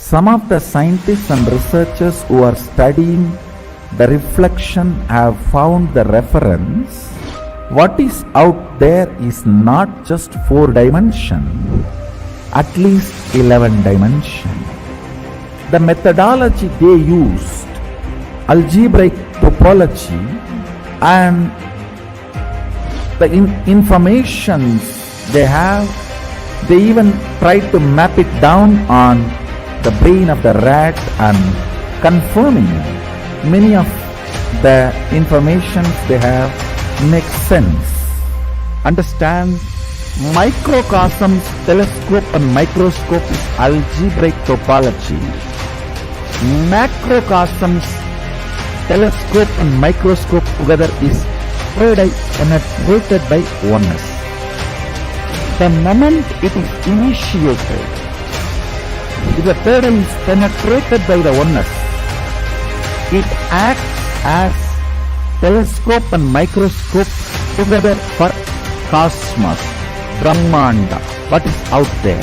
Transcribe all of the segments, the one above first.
Some of the scientists and researchers who are studying the reflection have found the reference. What is out there is not just 4 dimension, at least 11 dimension. The methodology they used, algebraic topology, and the informations they have, they even tried to map it down on the brain of the rat and confirming many of the informations they have make sense. Understand, microcosms, telescope and microscope is algebraic topology. Macrocosms, telescope and microscope together is penetrated by oneness. The moment it is initiated, if the paradigm is penetrated by the oneness, it acts as telescope and microscope together for cosmos, Brahmanda, what is out there.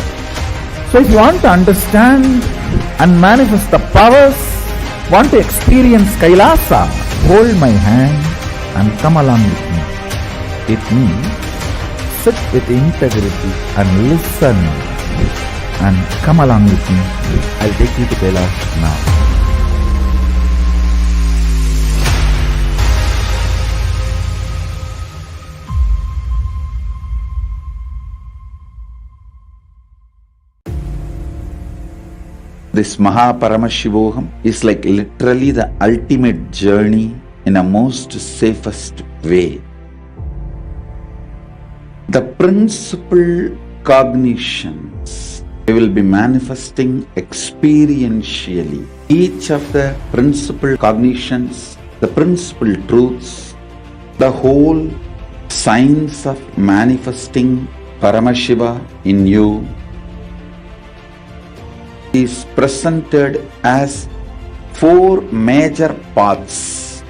So if you want to understand and manifest the powers, want to experience Kailasa, hold my hand and come along with me. With me, sit with integrity and listen and come along with me. I'll take you to Kailash now. This Paramashivam is like literally the ultimate journey in a most safest way. The principal cognitions we will be manifesting experientially. Each of the principal cognitions, the principal truths, the whole science of manifesting Paramashiva in you is presented as 4 major paths: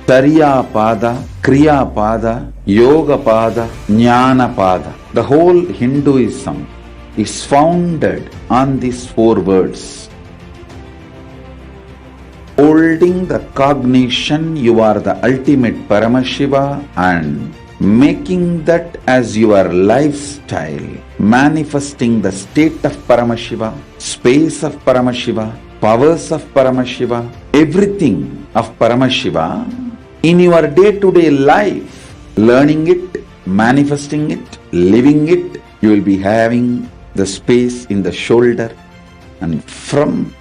Tariya Pada, Kriya Pada, Yoga Pada, Jnana Pada. The whole Hinduism is founded on these 4 words. Holding the cognition you are the ultimate Paramashiva and making that as your lifestyle, manifesting the state of Paramashiva, space of Paramashiva, powers of Paramashiva, everything of Paramashiva in your day-to-day life, learning it, manifesting it, living it. You will be having the space in the shoulder, and from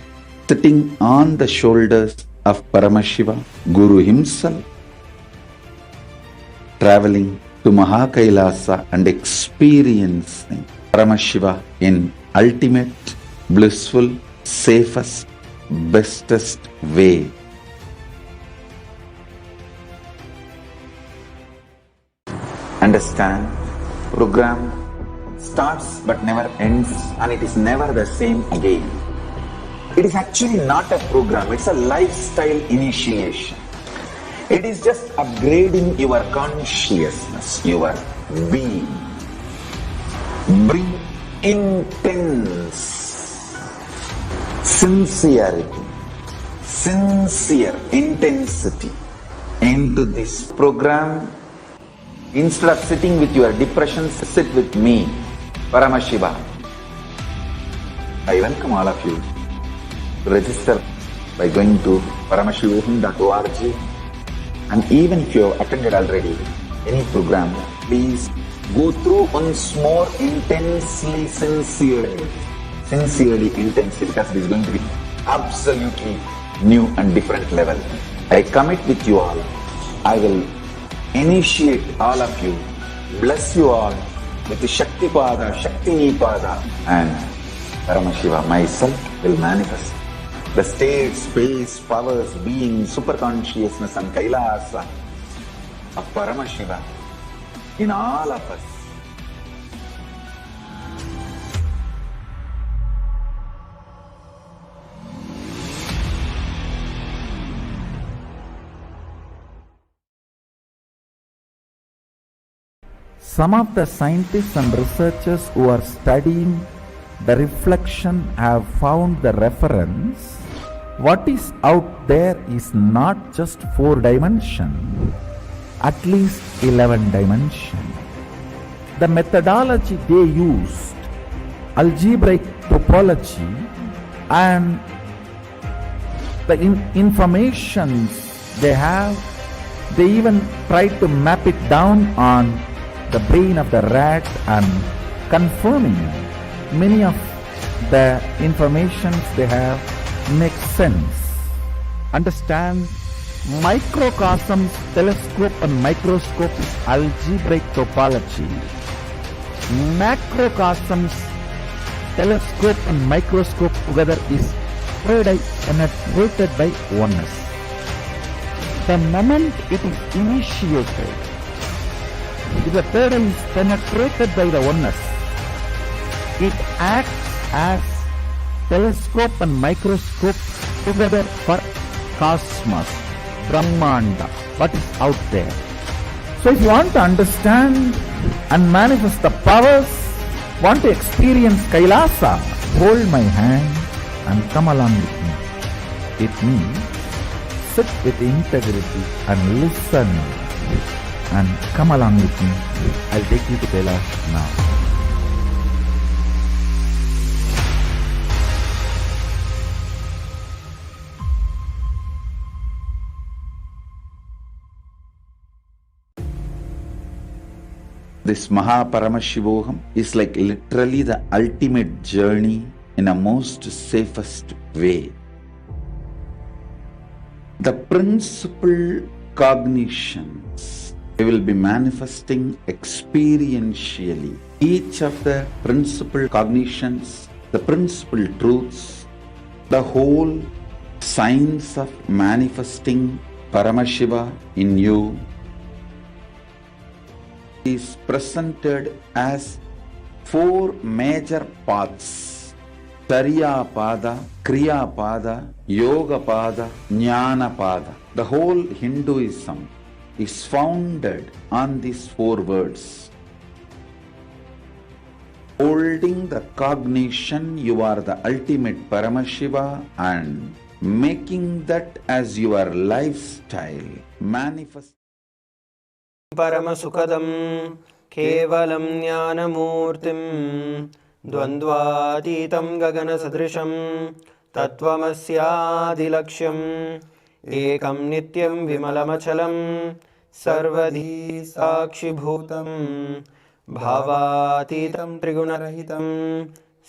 sitting on the shoulders of Paramashiva, Guru himself, traveling to Mahakailasa and experiencing Paramashiva in ultimate, blissful, safest, bestest way. Understand, program starts but never ends, and it is never the same again. It is actually not a program, it's a lifestyle initiation. It is just upgrading your consciousness, your being. Bring intense sincerity, sincere intensity into this program. Instead of sitting with your depressions, sit with me, Paramashiva. I welcome all of you to register by going to paramashivam.org. And even if you have attended already any program, please go through once more intensely, sincerely, intensely, because it is going to be absolutely new and different level. I commit with you all. I will initiate all of you, bless you all with the Shakti Pada, Shakti Pada, and Paramashiva myself will manifest the state, space, powers, being, superconsciousness and Kailasa of Paramashiva in all of us. Some of the scientists and researchers who are studying the reflection have found the reference. What is out there is not just 4 dimension, at least 11 dimension. The methodology they used, algebraic topology, and the informations they have, they even tried to map it down on the brain of the rat and confirming many of the informations they have makes sense. Understand, microcosms, telescope and microscope is algebraic topology. Macrocosms, telescope and microscope together is penetrated by oneness. The moment it is initiated, if the third eye is penetrated by the oneness, it acts as telescope and microscope together for cosmos, Brahmanda, what is out there. So if you want to understand and manifest the powers, want to experience Kailasa, hold my hand and come along with me. It means sit with integrity and listen and come along with me. I'll take you to Kailash now. This Paramashivam is like literally the ultimate journey in a most safest way. The principal cognitions we will be manifesting experientially. Each of the principal cognitions, the principal truths, the whole science of manifesting Paramashiva in you is presented as 4 major paths: Tariya Pada, Kriya Pada, Yoga Pada, Jnana Pada. The whole Hinduism is founded on these 4 words. Holding the cognition you are the ultimate Paramashiva and making that as your lifestyle, manifest. परमसुखदं केवलं ज्ञानमूर्तिं द्वन्द्वातीतं गगनसदृशं तत्त्वमस्यादिलक्ष्यम् एकं नित्यं विमलमचलं सर्वधी साक्षिभूतं भावातीतं त्रिगुणरहितं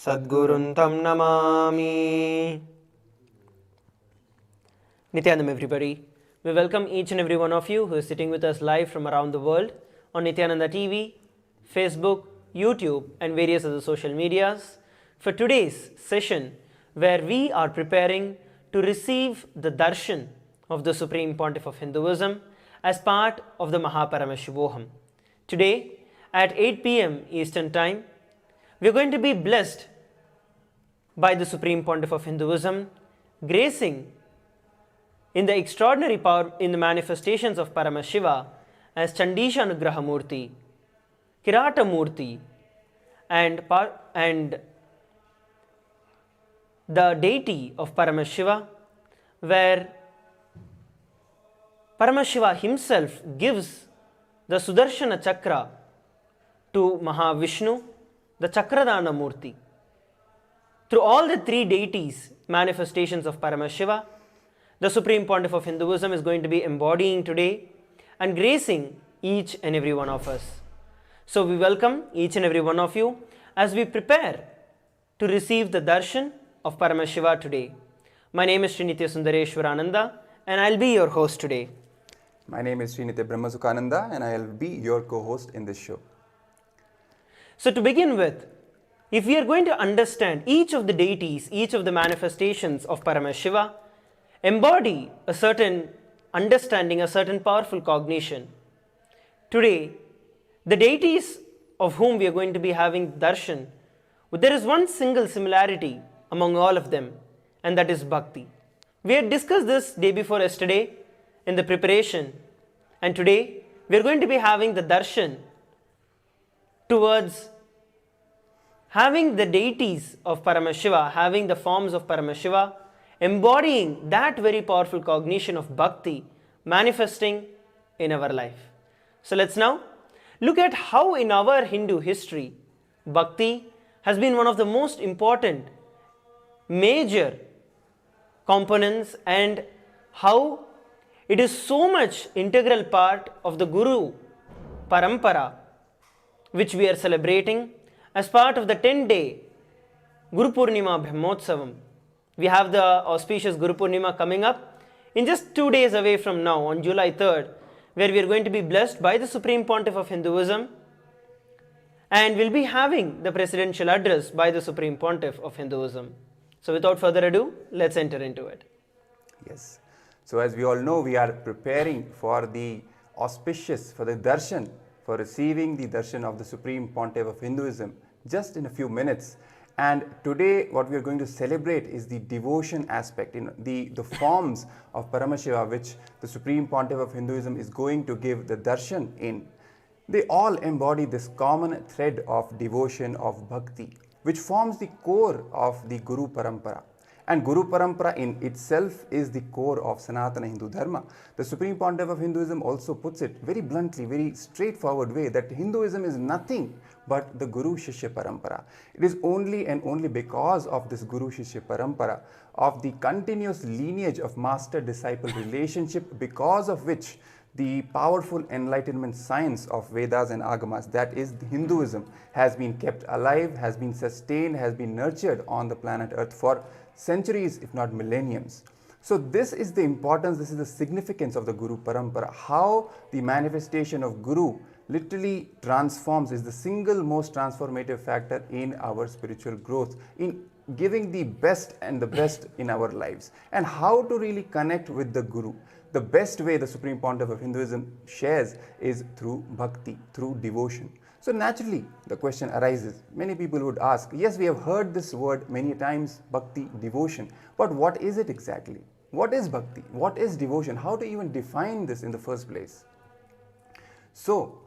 सद्गुरुं तं Namami. Nithyanandam, everybody. We welcome each and every one of you who is sitting with us live from around the world on Nithyananda TV, Facebook, YouTube and various other social medias for today's session, where we are preparing to receive the darshan of the Supreme Pontiff of Hinduism as part of the Paramashivam. Today at 8 p.m. Eastern Time, we are going to be blessed by the Supreme Pontiff of Hinduism, gracing in the extraordinary power in the manifestations of Paramashiva as Chandesha Anugraha Murti, Kirata Murti, and the deity of Paramashiva, where Paramashiva himself gives the Sudarshana Chakra to Mahavishnu, the Chakradana Murti. Through all the 3 deities, manifestations of Paramashiva, the Supreme Pontiff of Hinduism is going to be embodying today and gracing each and every one of us. So we welcome each and every one of you as we prepare to receive the darshan of Paramashiva today. My name is Sri Nithyananda and I'll be your host today. My name is Sri Brahmasukhananda and I'll be your co-host in this show. So to begin with, if we are going to understand each of the deities, each of the manifestations of Paramashiva, embody a certain understanding, a certain powerful cognition. Today, the deities of whom we are going to be having darshan, there is one single similarity among all of them, and that is bhakti. We had discussed this day before yesterday in the preparation, and today we are going to be having the darshan towards having the deities of Paramashiva, having the forms of Paramashiva, embodying that very powerful cognition of bhakti manifesting in our life. So let's now look at how in our Hindu history, bhakti has been one of the most important major components and how it is so much integral part of the Guru Parampara which we are celebrating as part of the 10-day Guru Purnima Brahmotsavam. We have the auspicious Guru Purnima coming up in just 2 days away from now on July 3rd, where we are going to be blessed by the Supreme Pontiff of Hinduism and we'll be having the presidential address by the Supreme Pontiff of Hinduism. So without further ado, let's enter into it. Yes. So as we all know, we are preparing for the auspicious, for the darshan, for receiving the darshan of the Supreme Pontiff of Hinduism just in a few minutes. And today what we are going to celebrate is the devotion aspect, in the forms of Paramashiva which the Supreme Pontiff of Hinduism is going to give the darshan in. They all embody this common thread of devotion, of bhakti, which forms the core of the Guru Parampara. And Guru Parampara in itself is the core of Sanatana Hindu Dharma. The Supreme Pontiff of Hinduism also puts it very bluntly, very straightforward way that Hinduism is nothing but the Guru Shishya Parampara. It is only and only because of this Guru Shishya Parampara, of the continuous lineage of master-disciple relationship, because of which the powerful enlightenment science of Vedas and Agamas, that is Hinduism, has been kept alive, has been sustained, has been nurtured on the planet Earth for centuries, if not millenniums. So this is the importance, this is the significance of the Guru Parampara. How the manifestation of Guru literally transforms, is the single most transformative factor in our spiritual growth, in giving the best and the best in our lives. And how to really connect with the Guru. The best way the Supreme Pontiff of Hinduism shares is through bhakti, through devotion. So naturally, the question arises. Many people would ask, yes, we have heard this word many times, bhakti, devotion. But what is it exactly? What is bhakti? What is devotion? How to even define this in the first place? So,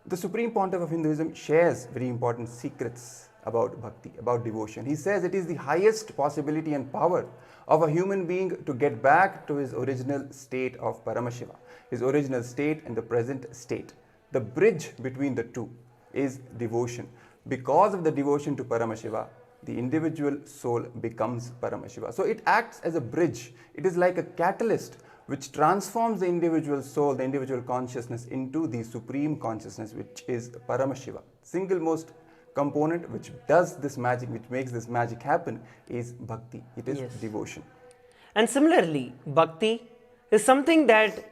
the Supreme Pontiff of Hinduism shares very important secrets about bhakti, about devotion. He says it is the highest possibility and power of a human being to get back to his original state of Paramashiva, his original state and the present state. The bridge between the two is devotion. Because of the devotion to Paramashiva, the individual soul becomes Paramashiva. So it acts as a bridge. It is like a catalyst which transforms the individual soul, the individual consciousness into the supreme consciousness, which is Paramashiva. Single most component which does this magic, which makes this magic happen, is bhakti. It is devotion. And similarly, bhakti is something that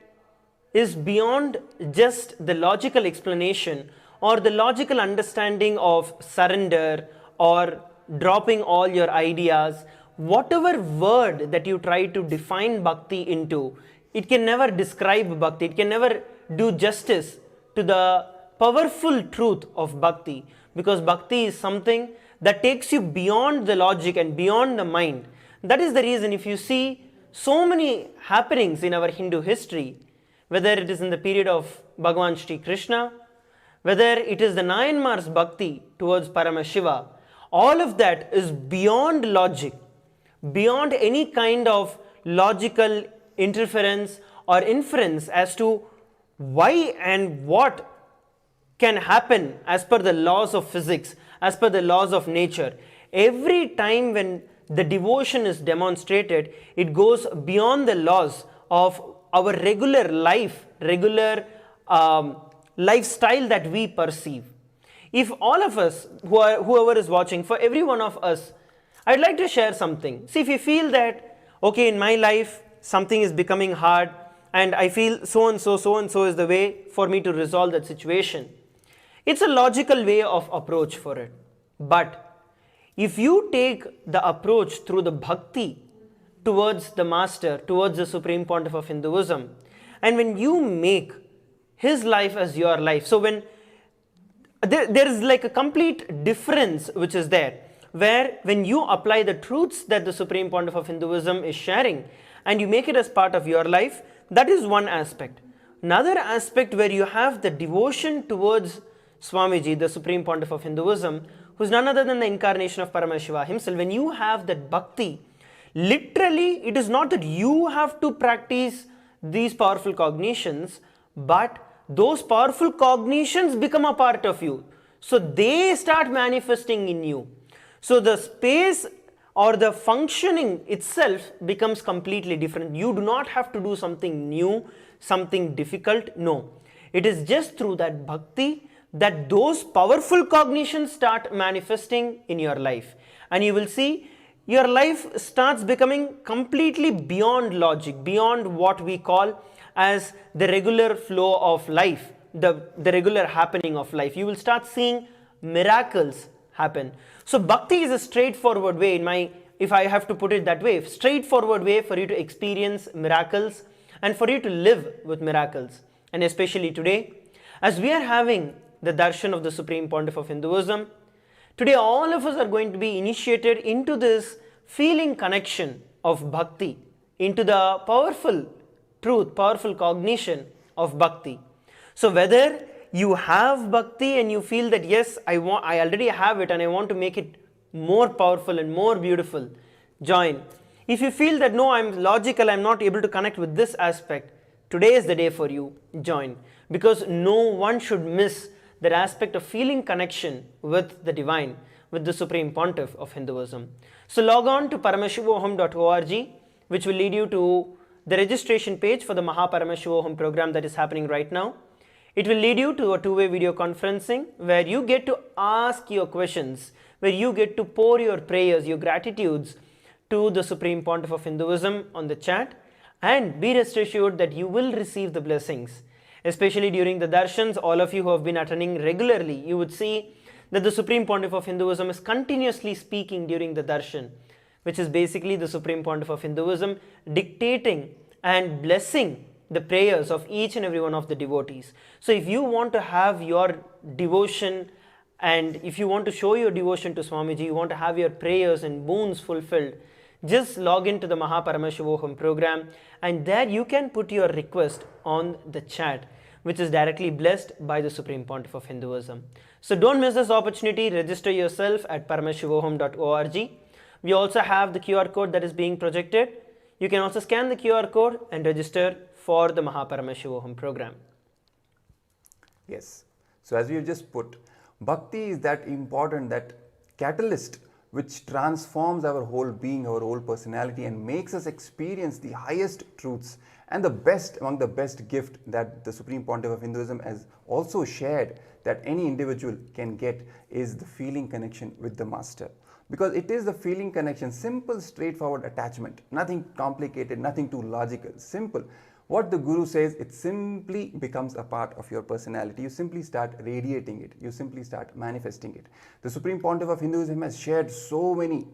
is beyond just the logical explanation or the logical understanding of surrender or dropping all your ideas. Whatever word that you try to define bhakti into, it can never describe bhakti. It can never do justice to the powerful truth of bhakti, because bhakti is something that takes you beyond the logic and beyond the mind. That is the reason if you see so many happenings in our Hindu history, whether it is in the period of Bhagavan Shri Krishna, whether it is the Nayanmar's bhakti towards Paramashiva, all of that is beyond logic, beyond any kind of logical interference or inference as to why and what can happen as per the laws of physics, as per the laws of nature. Every time when the devotion is demonstrated, it goes beyond the laws of our regular life, regular lifestyle that we perceive. If all of us, whoever is watching, for every one of us, I'd like to share something. See, if you feel that, okay, in my life, something is becoming hard, and I feel so and so is the way for me to resolve that situation. It's a logical way of approach for it. But if you take the approach through the bhakti towards the master, towards the Supreme Pontiff of Hinduism, and when you make his life as your life, so when there is like a complete difference which is there, where when you apply the truths that the Supreme Pontiff of Hinduism is sharing and you make it as part of your life, that is one aspect. Another aspect where you have the devotion towards Swamiji, the Supreme Pontiff of Hinduism, who's none other than the incarnation of Paramashiva himself, when you have that bhakti, literally it is not that you have to practice these powerful cognitions, but those powerful cognitions become a part of you. So they start manifesting in you. So the space or the functioning itself becomes completely different. You do not have to do something new, something difficult. No. It is just through that bhakti that those powerful cognitions start manifesting in your life. And you will see your life starts becoming completely beyond logic, beyond what we call as the regular flow of life, the regular happening of life. You will start seeing miracles happen. So bhakti is a straightforward way, if I have to put it that way, straightforward way for you to experience miracles and for you to live with miracles. And especially today, as we are having the darshan of the Supreme Pontiff of Hinduism, today all of us are going to be initiated into this feeling connection of bhakti, into the powerful truth, powerful cognition of bhakti. So whether you have bhakti and you feel that yes, I already have it and I want to make it more powerful and more beautiful, join. If you feel that no, I'm logical, I'm not able to connect with this aspect, today is the day for you, join. Because no one should miss that aspect of feeling connection with the divine, with the Supreme Pontiff of Hinduism. So log on to paramashivoham.org, which will lead you to the registration page for the Mahaparamashivaham program that is happening right now. It will lead you to a two-way video conferencing where you get to ask your questions, where you get to pour your prayers, your gratitudes to the Supreme Pontiff of Hinduism on the chat, and be rest assured that you will receive the blessings. Especially during the darshans, all of you who have been attending regularly, you would see that the Supreme Pontiff of Hinduism is continuously speaking during the darshan, which is basically the Supreme Pontiff of Hinduism dictating and blessing the prayers of each and every one of the devotees. So if you want to have your devotion and if you want to show your devotion to Swamiji, you want to have your prayers and boons fulfilled, just log into the Mahaparamashivaham program and there you can put your request on the chat, which is directly blessed by the Supreme Pontiff of Hinduism. So don't miss this opportunity. Register yourself at paramashivoham.org. We also have the QR code that is being projected. You can also scan the QR code and register for the Mahaparamashivaham program. Yes. So as we have just put, bhakti is that important, that catalyst which transforms our whole being, our whole personality and makes us experience the highest truths. And the best, among the best gift that the Supreme Pontiff of Hinduism has also shared that any individual can get is the feeling connection with the Master. Because it is the feeling connection, simple, straightforward attachment, nothing complicated, nothing too logical, simple. What the Guru says, it simply becomes a part of your personality. You simply start radiating it. You simply start manifesting it. The Supreme Pontiff of Hinduism has shared so many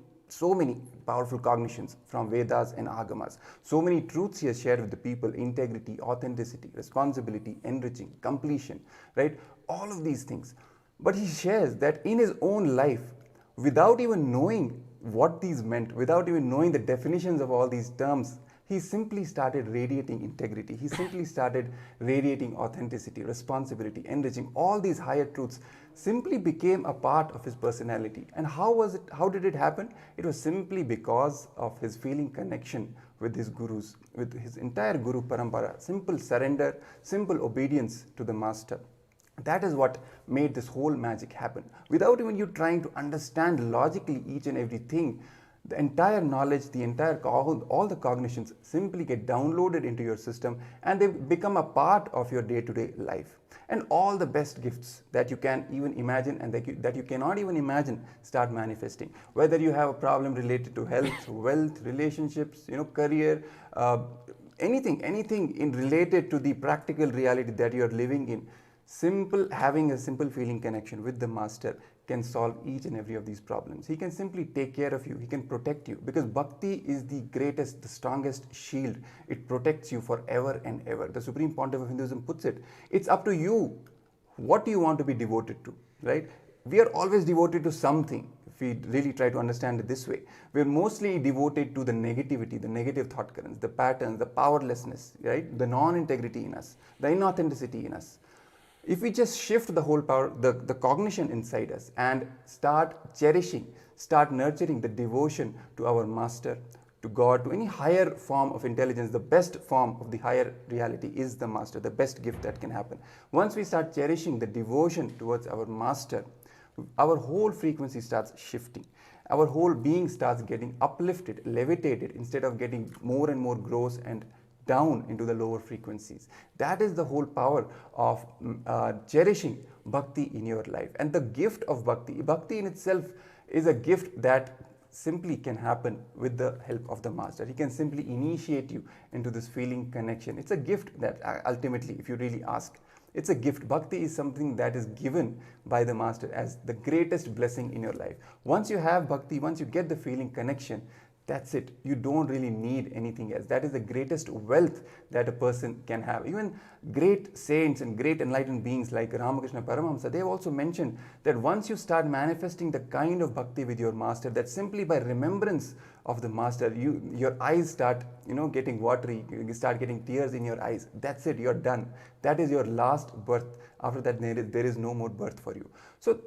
powerful cognitions from Vedas and Agamas. So many truths he has shared with the people: integrity, authenticity, responsibility, enriching, completion, right? All of these things. But he shares that in his own life, without even knowing what these meant, without even knowing the definitions of all these terms, he simply started radiating integrity. He simply started radiating authenticity, responsibility, enriching. All these higher truths simply became a part of his personality. And how was it? How did it happen? It was simply because of his feeling connection with his gurus, with his entire Guru Parampara. Simple surrender, simple obedience to the Master. That is what made this whole magic happen. Without even you trying to understand logically each and everything, the entire knowledge, the entire all the cognitions simply get downloaded into your system and they become a part of your day-to-day life. And all the best gifts that you can even imagine and that you cannot even imagine start manifesting. Whether you have a problem related to health, wealth, relationships, career, anything related to the practical reality that you are living in, having a simple feeling connection with the Master can solve each and every of these problems. He can simply take care of you. He can protect you, because bhakti is the greatest, the strongest shield. It protects you forever and ever. The Supreme Pontiff of Hinduism puts it, it's up to you. What do you want to be devoted to, right? We are always devoted to something. If we really try to understand it this way, we're mostly devoted to the negativity, the negative thought currents, the patterns, the powerlessness, right? The non-integrity in us, the inauthenticity in us. If we just shift the whole power, the cognition inside us, and start cherishing, start nurturing the devotion to our master, to God, to any higher form of intelligence, the best form of the higher reality is the master, the best gift that can happen. Once we start cherishing the devotion towards our master, our whole frequency starts shifting. Our whole being starts getting uplifted, levitated, instead of getting more and more gross and down into the lower frequencies. That is the whole power of cherishing bhakti in your life. And the gift of bhakti in itself is a gift that simply can happen with the help of the master. He can simply initiate you into this feeling connection. It's a gift that ultimately, if you really ask, it's a gift. Bhakti is something that is given by the master as the greatest blessing in your life. Once you have bhakti, once you get the feeling connection, that's it. You don't really need anything else. That is the greatest wealth that a person can have. Even great saints and great enlightened beings like Ramakrishna Paramahamsa, they have also mentioned that once you start manifesting the kind of bhakti with your master, that simply by remembrance of the master, your eyes start getting watery, you start getting tears in your eyes. That's it, you're done. That is your last birth. After that, there is no more birth for you. So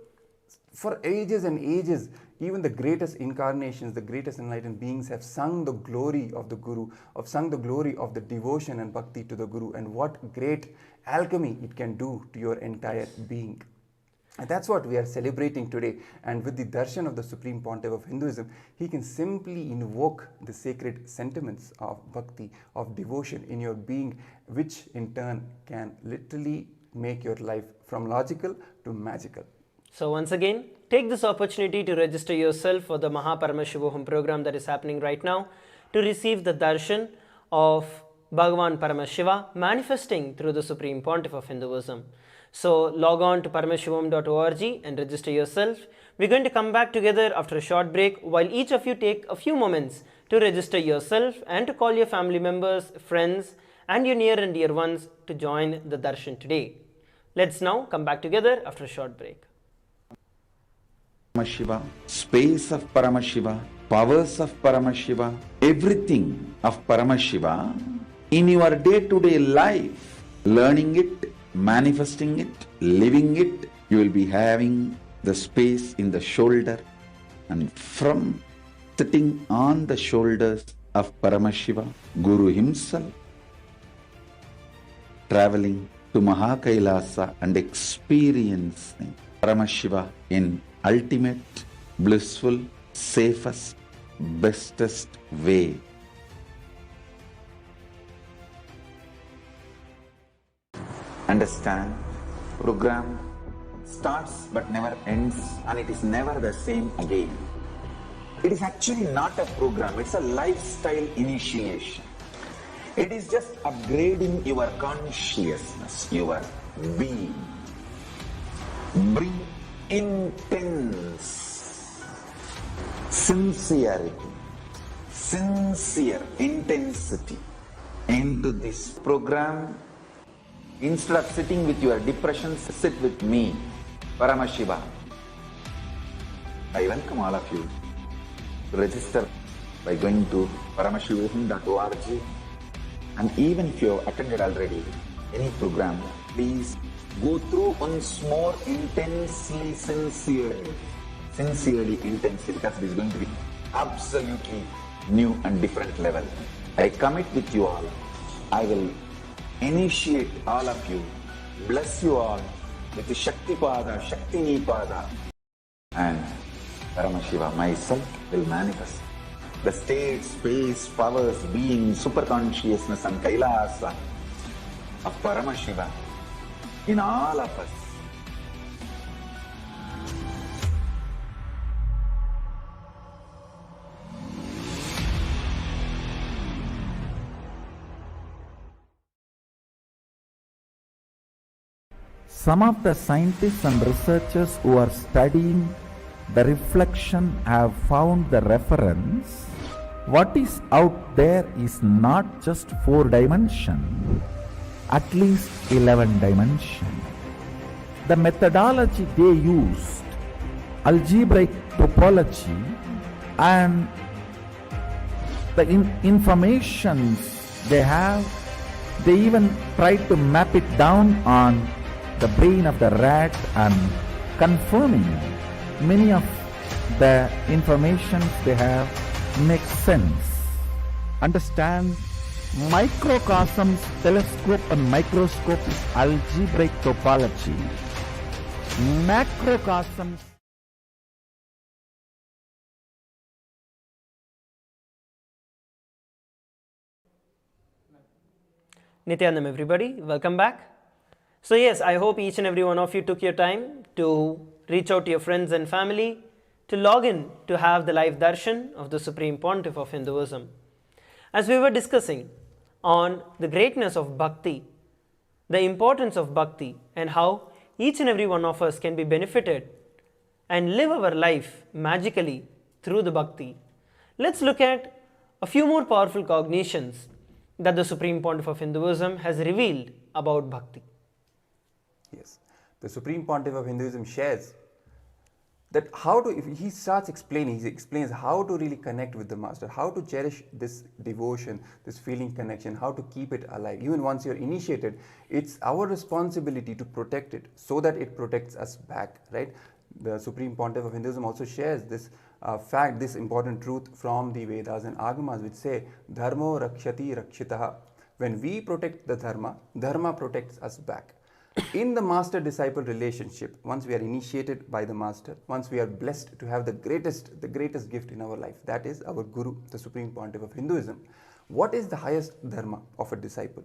for ages and ages, even the greatest incarnations, the greatest enlightened beings have sung the glory of the Guru, have sung the glory of the devotion and bhakti to the Guru, and what great alchemy it can do to your entire being. And that's what we are celebrating today. And with the darshan of the Supreme Pontiff of Hinduism, he can simply invoke the sacred sentiments of bhakti, of devotion in your being, which in turn can literally make your life from logical to magical. So once again, take this opportunity to register yourself for the Paramashivam program that is happening right now to receive the darshan of Bhagavan Paramashiva manifesting through the Supreme Pontiff of Hinduism. So log on to paramashivam.org and register yourself. We're going to come back together after a short break while each of you take a few moments to register yourself and to call your family members, friends and your near and dear ones to join the darshan today. Let's now come back together after a short break. Paramashiva, space of Paramashiva, powers of Paramashiva, everything of Paramashiva in your day-to-day life, learning it, manifesting it, living it, you will be having the space in the shoulder, and from sitting on the shoulders of Paramashiva, Guru himself, traveling to Mahakailasa and experiencing Paramashiva in ultimate, blissful, safest, bestest way. Understand, program starts but never ends, and it is never the same again. It is actually not a program, it's a lifestyle initiation. It is just upgrading your consciousness, your being. Bring intense sincerity, sincere intensity into this program. Instead of sitting with your depressions, sit with me, Paramashiva. I welcome all of you to register by going to paramashivam.org. And even if you have attended already any program, please go through once more intensely, sincerely, intensely, because it is going to be absolutely new and different level. I commit with you all. I will initiate all of you, bless you all with the Shakti Pada, Shakti Nipada, and Paramashiva myself will manifest the state, space, powers, being, super consciousness and Kailasa of Paramashiva in all of us. Some of the scientists and researchers who are studying the reflection have found the reference. What is out there is not just 4 dimension, at least 11 dimension. The methodology they used, algebraic topology, and the informations they have, they even try to map it down on the brain of the rat and confirming many of the information they have makes sense. Understand, microcosms, telescope and microscope is algebraic topology. Macrocosms. Nithyanandam everybody, welcome back. So yes, I hope each and every one of you took your time to reach out to your friends and family, to log in to have the live darshan of the Supreme Pontiff of Hinduism. As we were discussing on the greatness of bhakti, the importance of bhakti, and how each and every one of us can be benefited and live our life magically through the bhakti, let's look at a few more powerful cognitions that the Supreme Pontiff of Hinduism has revealed about bhakti. Yes, the Supreme Pontiff of Hinduism shares that how to, if he starts explaining, he explains how to really connect with the Master, how to cherish this devotion, this feeling connection, how to keep it alive. Even once you're initiated, it's our responsibility to protect it so that it protects us back, right? The Supreme Pontiff of Hinduism also shares this fact, this important truth from the Vedas and Agamas, which say, Dharmo rakshati rakshitaha. When we protect the Dharma, Dharma protects us back. In the master-disciple relationship, once we are initiated by the Master, once we are blessed to have the greatest gift in our life, that is our Guru, the Supreme Pontiff of Hinduism. What is the highest Dharma of a disciple?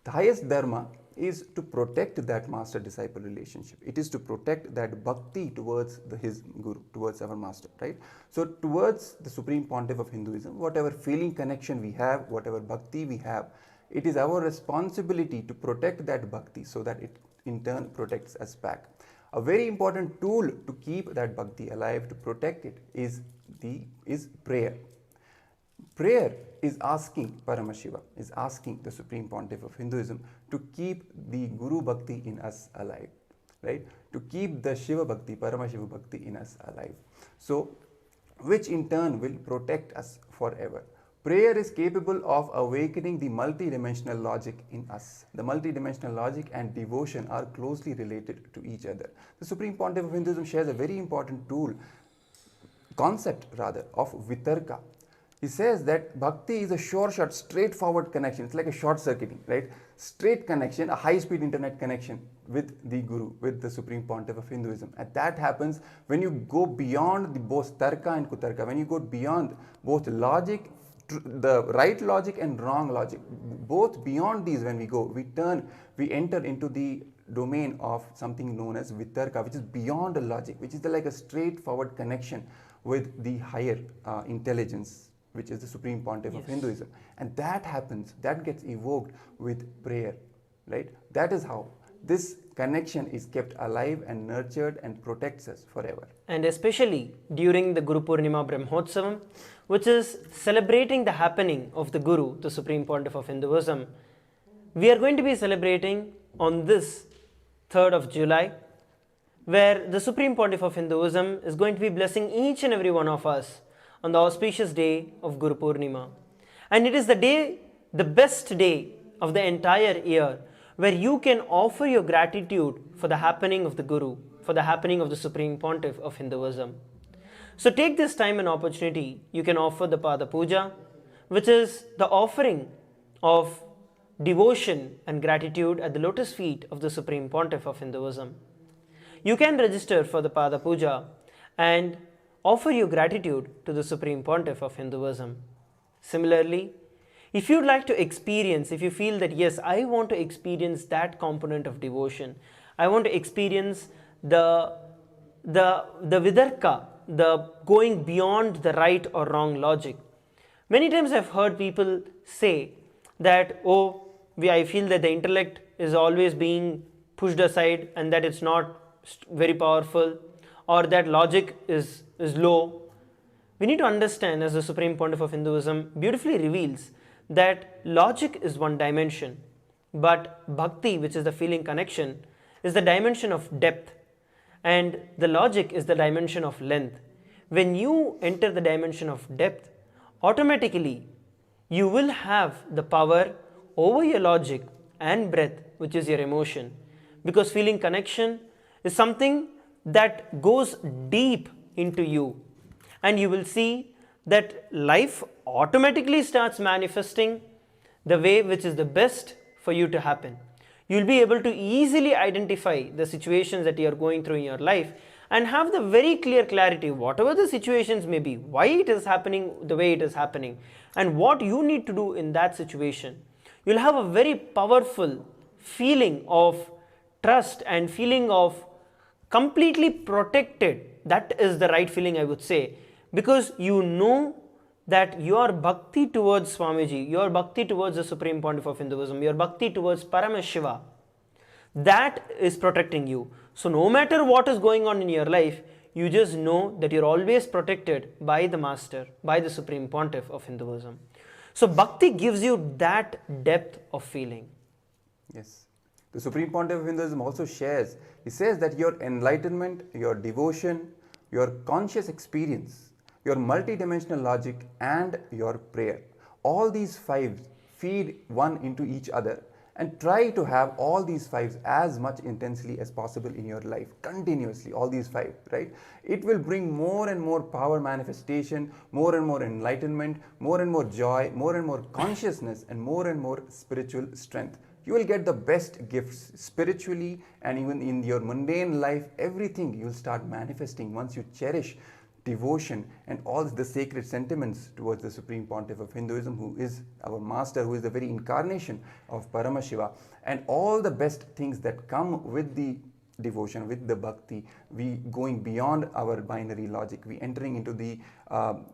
The highest Dharma is to protect that master-disciple relationship. It is to protect that bhakti towards his Guru, towards our Master, right? So towards the Supreme Pontiff of Hinduism, whatever feeling connection we have, whatever bhakti we have, it is our responsibility to protect that bhakti so that it in turn protects us back. A very important tool to keep that bhakti alive, to protect it, is prayer. Prayer is asking Paramashiva, is asking the Supreme Pontiff of Hinduism to keep the Guru Bhakti in us alive, right? To keep the Shiva Bhakti, Paramashiva Bhakti in us alive. So, which in turn will protect us forever. Prayer is capable of awakening the multidimensional logic in us. The multidimensional logic and devotion are closely related to each other. The Supreme Pontiff of Hinduism shares a very important concept of vitarka. He says that bhakti is a sure shot, straightforward connection. It's like a short circuiting, right? Straight connection, a high-speed internet connection with the Guru, with the Supreme Pontiff of Hinduism. And that happens when you go beyond both tarka and kutarka, when you go beyond both logic, the right logic and wrong logic. Both beyond these, when we enter into the domain of something known as vitarka, which is beyond the logic, which is like a straightforward connection with the higher intelligence, which is the Supreme Pontiff of Hinduism. And that happens, that gets evoked with prayer, right? That is how this connection is kept alive and nurtured and protects us forever. And especially during the Guru Purnima Brahmotsavam, which is celebrating the happening of the Guru, the Supreme Pontiff of Hinduism, we are going to be celebrating on this 3rd of July, where the Supreme Pontiff of Hinduism is going to be blessing each and every one of us on the auspicious day of Guru Purnima. And it is the day, the best day of the entire year, where you can offer your gratitude for the happening of the Guru, for the happening of the Supreme Pontiff of Hinduism. So take this time and opportunity, you can offer the Pada Puja, which is the offering of devotion and gratitude at the lotus feet of the Supreme Pontiff of Hinduism. You can register for the Pada Puja and offer your gratitude to the Supreme Pontiff of Hinduism. Similarly, if you'd like to experience, if you feel that yes, I want to experience that component of devotion, I want to experience the vidarka, the going beyond the right or wrong logic. Many times I've heard people say that, I feel that the intellect is always being pushed aside and that it's not very powerful, or that logic is low. We need to understand, as the Supreme Pontiff of Hinduism beautifully reveals, that logic is one dimension, but bhakti, which is the feeling connection, is the dimension of depth, and the logic is the dimension of length. When you enter the dimension of depth, automatically you will have the power over your logic and breath, which is your emotion. because feeling connection is something that goes deep into you, and you will see that life automatically starts manifesting the way which is the best for you to happen. You will be able to easily identify the situations that you are going through in your life and have the very clear clarity, whatever the situations may be, why it is happening the way it is happening, and what you need to do in that situation. You'll have a very powerful feeling of trust and feeling of completely protected. That is the right feeling, I would say, because you know that your bhakti towards Swamiji, your bhakti towards the Supreme Pontiff of Hinduism, your bhakti towards Paramashiva, that is protecting you. So no matter what is going on in your life, you just know that you're always protected by the Master, by the Supreme Pontiff of Hinduism. So bhakti gives you that depth of feeling. Yes. The Supreme Pontiff of Hinduism also shares, he says that your enlightenment, your devotion, your conscious experience, your multidimensional logic and your prayer, all these five feed one into each other, and try to have all these five as much intensely as possible in your life, continuously, all these five, right? It will bring more and more power manifestation, more and more enlightenment, more and more joy, more and more consciousness, and more spiritual strength. You will get the best gifts spiritually, and even in your mundane life, everything you will start manifesting once you cherish devotion and all the sacred sentiments towards the Supreme Pontiff of Hinduism, who is our master, who is the very incarnation of Paramashiva, and all the best things that come with the devotion, with the bhakti. We going beyond our binary logic, we entering into the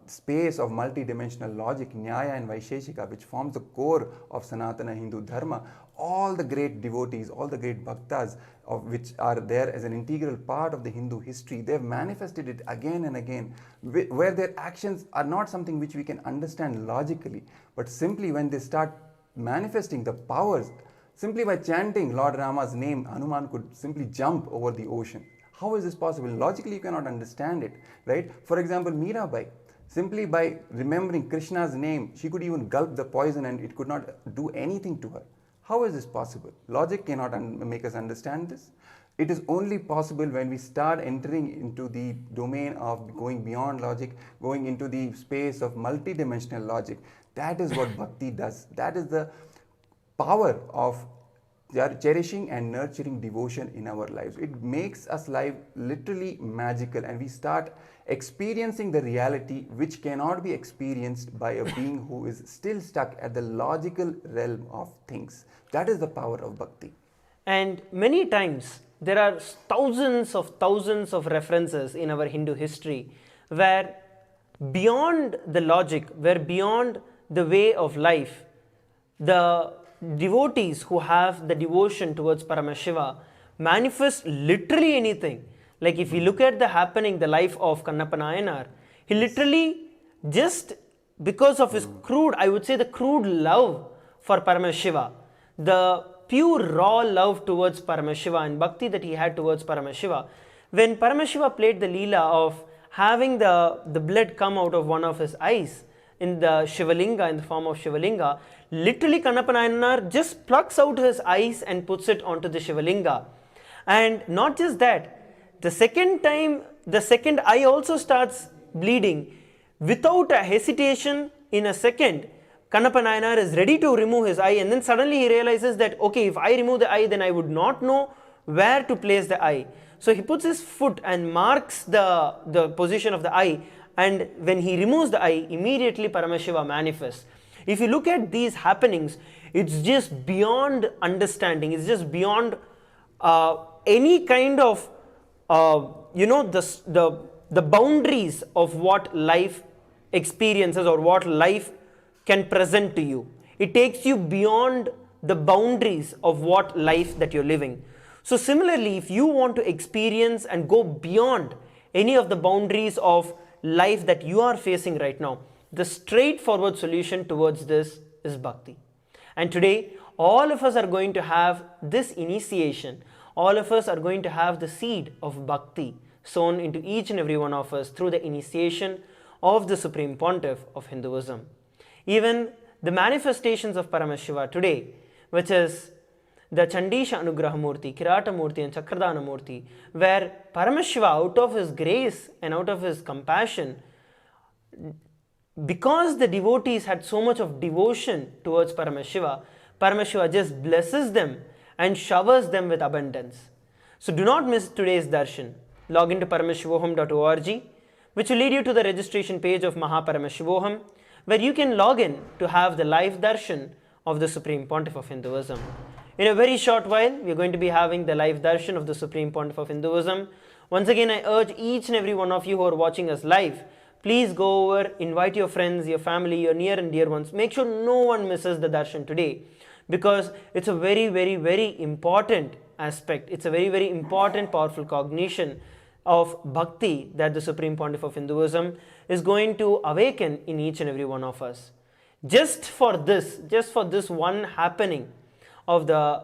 space of multidimensional logic, Nyaya and Vaisheshika, which forms the core of Sanatana Hindu Dharma. All the great devotees, all the great bhaktas of which are there as an integral part of the Hindu history, they have manifested it again and again, where their actions are not something which we can understand logically, but simply when they start manifesting the powers, simply by chanting Lord Rama's name, Hanuman could simply jump over the ocean. How is this possible? Logically you cannot understand it, right? For example, Mirabai, simply by remembering Krishna's name, she could even gulp the poison and it could not do anything to her. How is this possible? Logic cannot make us understand this. It is only possible when we start entering into the domain of going beyond logic, going into the space of multidimensional logic. That is what bhakti does. That is the power of cherishing and nurturing devotion in our lives. It makes us life literally magical, and we start experiencing the reality which cannot be experienced by a being who is still stuck at the logical realm of things. That is the power of bhakti. And many times there are thousands of references in our Hindu history where beyond the logic, where beyond the way of life, the devotees who have the devotion towards Paramashiva manifest literally anything. Like if you look at the life of Kannappa Nayanar, he literally, just because of his crude, I would say the crude love for Paramashiva, the pure raw love towards Paramashiva and bhakti that he had towards Paramashiva, when Paramashiva played the Leela of having the blood come out of one of his eyes in the Shivalinga, in the form of Shivalinga, literally Kannappa Nayanar just plucks out his eyes and puts it onto the Shivalinga. And not just that, the second time, the second eye also starts bleeding. Without a hesitation, in a second, Kannappa Nayanar is ready to remove his eye, and then suddenly he realizes that, okay, if I remove the eye, then I would not know where to place the eye. So he puts his foot and marks the position of the eye, and when he removes the eye, immediately Paramashiva manifests. If you look at these happenings, it's just beyond understanding. It's just beyond any kind of the boundaries of what life experiences or what life can present to you. It takes you beyond the boundaries of what life that you're living. So similarly, if you want to experience and go beyond any of the boundaries of life that you are facing right now, the straightforward solution towards this is bhakti. And today, all of us are going to have this initiation. All of us are going to have the seed of bhakti sown into each and every one of us through the initiation of the Supreme Pontiff of Hinduism. Even the manifestations of Paramashiva today, which is the Chandesha Anugraha Murti, Kirata Murti and Chakradana Murti, where Paramashiva, out of his grace and out of his compassion, because the devotees had so much of devotion towards Paramashiva, Paramashiva just blesses them and showers them with abundance. So do not miss today's darshan. Log into paramashivoham.org, which will lead you to the registration page of Mahaparamashivoham, where you can log in to have the live darshan of the Supreme Pontiff of Hinduism. In a very short while, we are going to be having the live darshan of the Supreme Pontiff of Hinduism. Once again, I urge each and every one of you who are watching us live, please go over, invite your friends, your family, your near and dear ones. Make sure no one misses the darshan today, because it's a very, very, very important aspect. It's a very, very important, powerful cognition of bhakti that the Supreme Pontiff of Hinduism is going to awaken in each and every one of us. Just for this one happening of the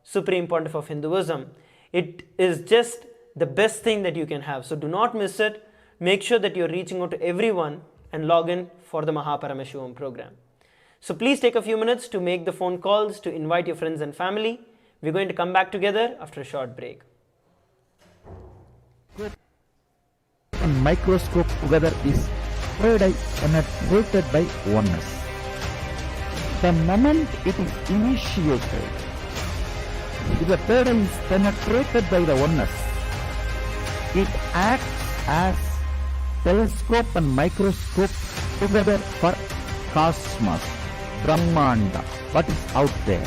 Supreme Pontiff of Hinduism, it is just the best thing that you can have. So do not miss it. Make sure that you're reaching out to everyone and log in for the Mahaparamashivam program. So please take a few minutes to make the phone calls to invite your friends and family. We're going to come back together after a short break. And microscope together is third eye penetrated by oneness. The moment it is initiated, if the third eye is penetrated by the oneness, it acts as telescope and microscope together for cosmos, Brahmanda, what is out there.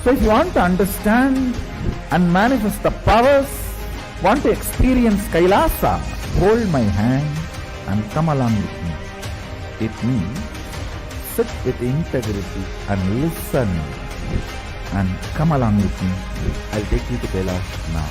So if you want to understand and manifest the powers, want to experience Kailasa, hold my hand and come along with me. It means sit with integrity and listen and come along with me. I'll take you to Kailash now.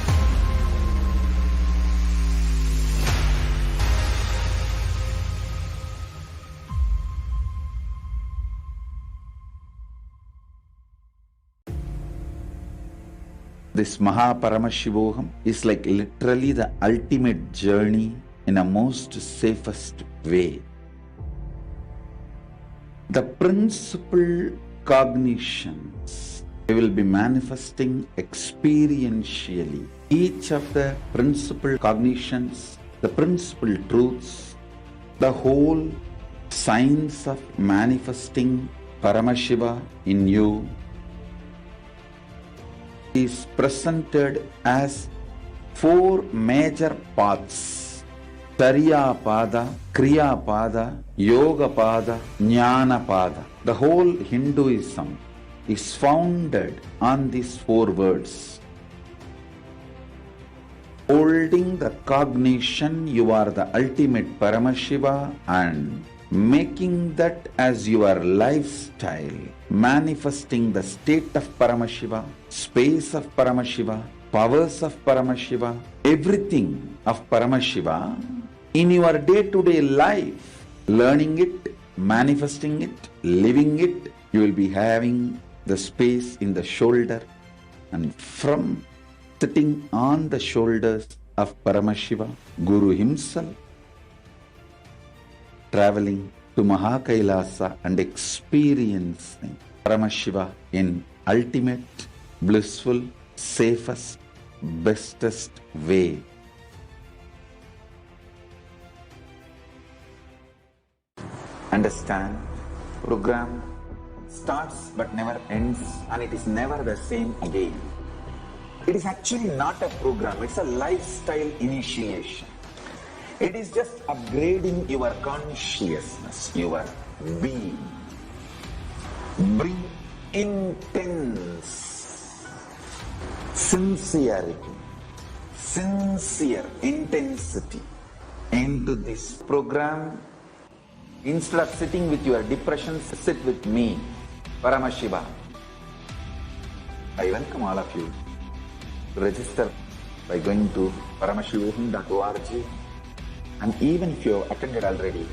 This Mahaparamashivoham is like literally the ultimate journey in a most safest way. The principal cognitions we will be manifesting experientially. Each of the principal cognitions, the principal truths, the whole science of manifesting Paramashiva in you is presented as four major paths: Tariya Pada, Kriya Pada, Yoga Pada, Jnana Pada. The whole Hinduism is founded on these four words. Holding the cognition you are the ultimate Paramashiva and making that as your lifestyle, manifesting the state of Paramashiva, space of Paramashiva, powers of Paramashiva, everything of Paramashiva in your day-to-day life, learning it, manifesting it, living it. You will be having the space in the shoulder, and from sitting on the shoulders of Paramashiva, Guru himself, traveling to Mahakailasa and experiencing Paramashiva in ultimate, blissful, safest, bestest way. Understand, program starts but never ends, and it is never the same again. It is actually not a program, it's a lifestyle initiation. It is just upgrading your consciousness, your being. Bring intense sincerity, sincere intensity into this program. Instead of sitting with your depressions, sit with me, Paramashiva. I welcome all of you to register by going to paramashivoham.org. And even if you have attended already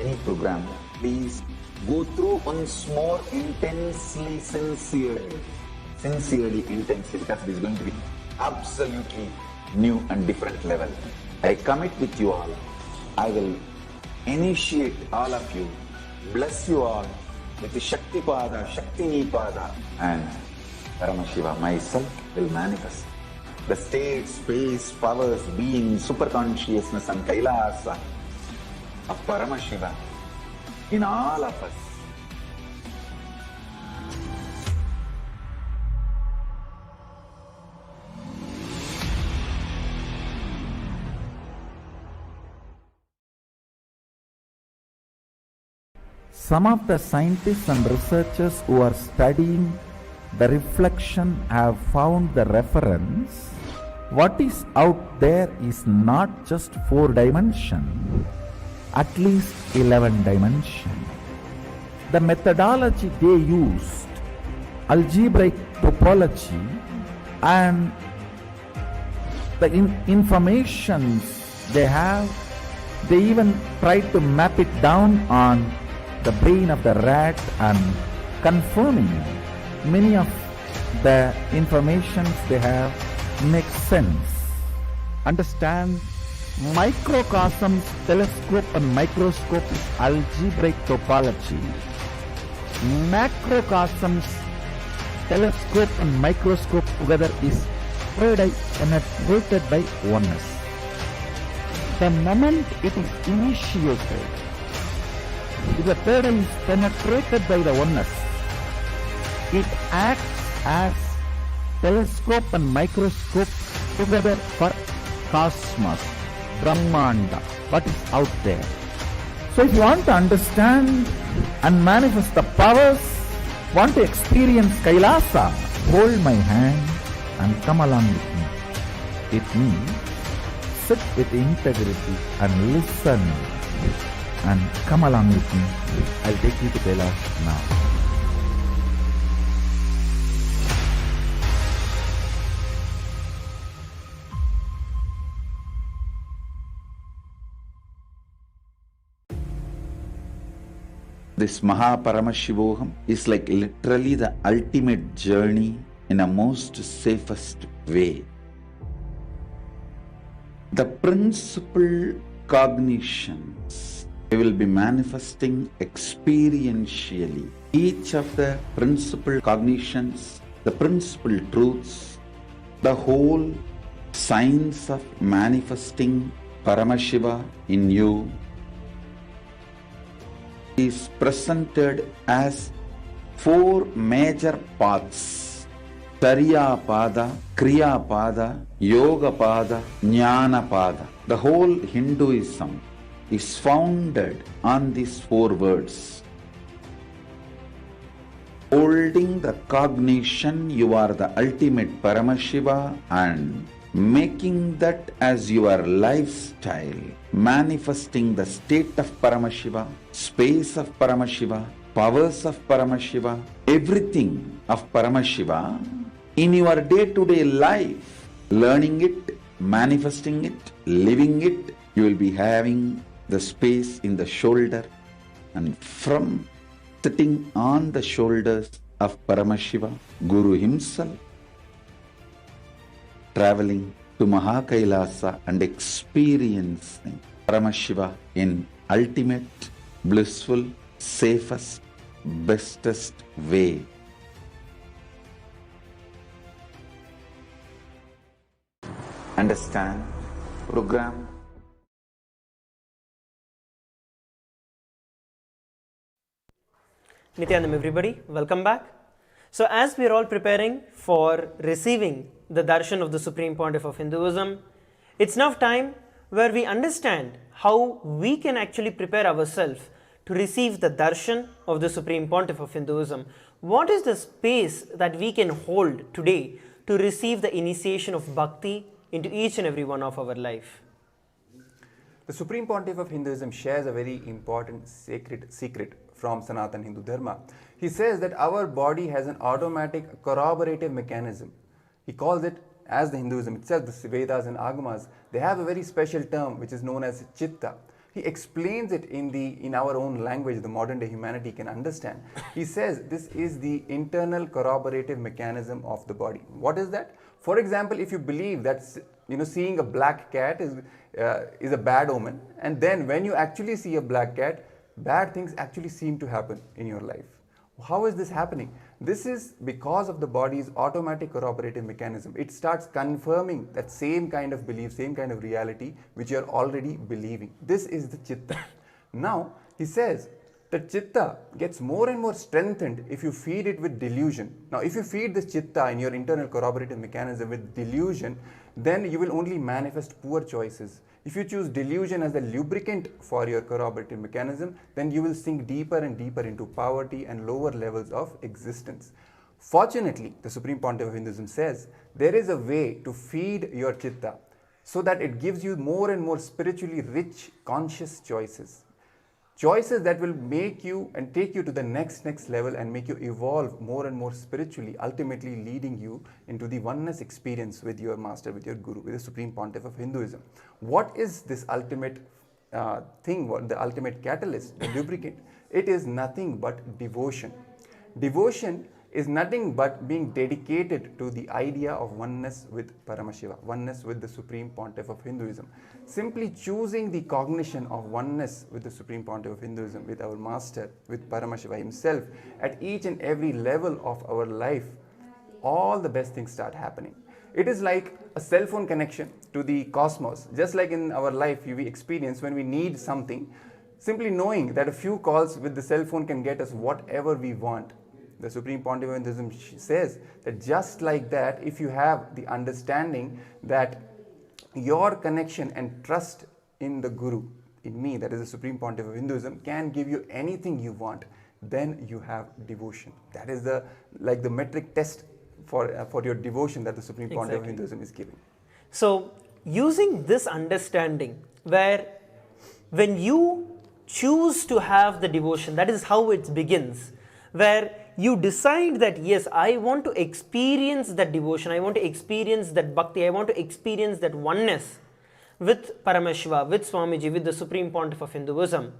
any program, please go through once more intensely, sincerely, intensely, because it is going to be absolutely new and different level. I commit with you all. I will initiate all of you, bless you all with the Shakti Pada, Shakti Pada, and Paramashiva myself will manifest. The state, space, powers, being, superconsciousness and Kailasa of Paramashiva in all of us. Some of the scientists and researchers who are studying the reflection have found the reference. What is out there is not just 4 dimension, at least 11 dimension. The methodology they used, algebraic topology, and the informations they have, they even tried to map it down on the brain of the rat and confirming many of the informations they have makes sense. Understand, microcosms, telescope and microscope is algebraic topology. Macrocosms, telescope and microscope together is third eye penetrated by oneness. The moment it is initiated, if the third eye is penetrated by the oneness, it acts as telescope and microscope together for cosmos, Brahmanda, what is out there. So if you want to understand and manifest the powers, want to experience Kailasa, hold my hand and come along with me. It means sit with integrity and listen and come along with me. I'll take you to Kailash now. This Mahaparamashivoham is like literally the ultimate journey in a most safest way. The principal cognitions we will be manifesting experientially. Each of the principal cognitions, the principal truths, the whole science of manifesting Paramashiva in you is presented as 4 major paths: Tariya Pada, Kriya Pada, Yoga Pada, Jnana Pada. The whole Hinduism is founded on these 4 words. Holding the cognition you are the ultimate Paramashiva and making that as your lifestyle, manifesting the state of Paramashiva, space of Paramashiva, powers of Paramashiva, everything of Paramashiva in your day-to-day life, learning it, manifesting it, living it. You will be having the space in the shoulder, and from sitting on the shoulders of Paramashiva, Guru himself, traveling to Mahakailasa and experiencing Paramashiva in ultimate, blissful, safest, bestest way. Understand? Program. Nithyanandam everybody, welcome back. So as we are all preparing for receiving the darshan of the Supreme Pontiff of Hinduism, it's now time where we understand how we can actually prepare ourselves to receive the darshan of the Supreme Pontiff of Hinduism. What is the space that we can hold today to receive the initiation of bhakti into each and every one of our life? The Supreme Pontiff of Hinduism shares a very important sacred secret from Sanatana Hindu Dharma. He says that our body has an automatic corroborative mechanism. He calls it, as the Hinduism itself, the Vedas and Agamas, they have a very special term which is known as chitta. He explains it in our own language, the modern day humanity can understand. He says this is the internal corroborative mechanism of the body. What is that? For example, if you believe that seeing a black cat is a bad omen, and then when you actually see a black cat, bad things actually seem to happen in your life. How is this happening? This is because of the body's automatic corroborative mechanism. It starts confirming that same kind of belief, same kind of reality which you are already believing. This is the chitta. Now, he says that chitta gets more and more strengthened if you feed it with delusion. Now, if you feed this chitta in your internal corroborative mechanism with delusion, then you will only manifest poor choices. If you choose delusion as the lubricant for your corroborative mechanism, then you will sink deeper and deeper into poverty and lower levels of existence. Fortunately, the Supreme Pontiff of Hinduism says there is a way to feed your chitta so that it gives you more and more spiritually rich, conscious choices. Choices that will make you and take you to the next level and make you evolve more and more spiritually, ultimately leading you into the oneness experience with your master, with your guru, with the Supreme Pontiff of Hinduism. What is this ultimate thing, what the ultimate catalyst, the lubricant? It is nothing but devotion. Devotion is nothing but being dedicated to the idea of oneness with Paramashiva, oneness with the Supreme Pontiff of Hinduism. Simply choosing the cognition of oneness with the Supreme Pontiff of Hinduism, with our master, with Paramashiva himself, at each and every level of our life, all the best things start happening. It is like a cell phone connection to the cosmos. Just like in our life we experience when we need something, simply knowing that a few calls with the cell phone can get us whatever we want. The Supreme Pontiff of Hinduism says that just like that, if you have the understanding that your connection and trust in the Guru, in me, that is the Supreme Pontiff of Hinduism, can give you anything you want, then you have devotion. That is the metric test for your devotion that the Supreme Pontiff of Hinduism is giving. So, using this understanding, where when you choose to have the devotion, that is how it begins, where you decide that yes, I want to experience that devotion, I want to experience that bhakti, I want to experience that oneness with Paramashiva, with Swamiji, with the Supreme Pontiff of Hinduism.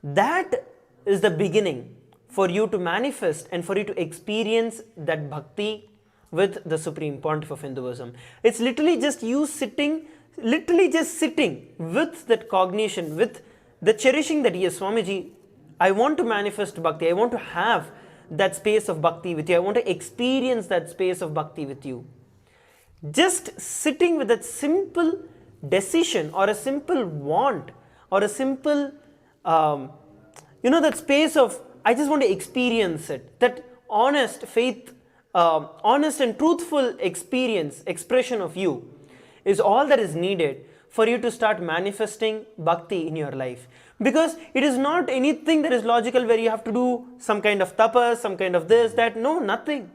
That is the beginning for you to manifest and for you to experience that bhakti with the Supreme Pontiff of Hinduism. It's literally just you sitting with that cognition, with the cherishing that yes, Swamiji, I want to manifest bhakti, I want to have that space of bhakti with you, I want to experience that space of bhakti with you. Just sitting with that simple decision or a simple want or a simple, that space of I just want to experience it, that honest faith, honest and truthful expression of you is all that is needed for you to start manifesting bhakti in your life. Because it is not anything that is logical where you have to do some kind of tapas, some kind of this, that, no, nothing.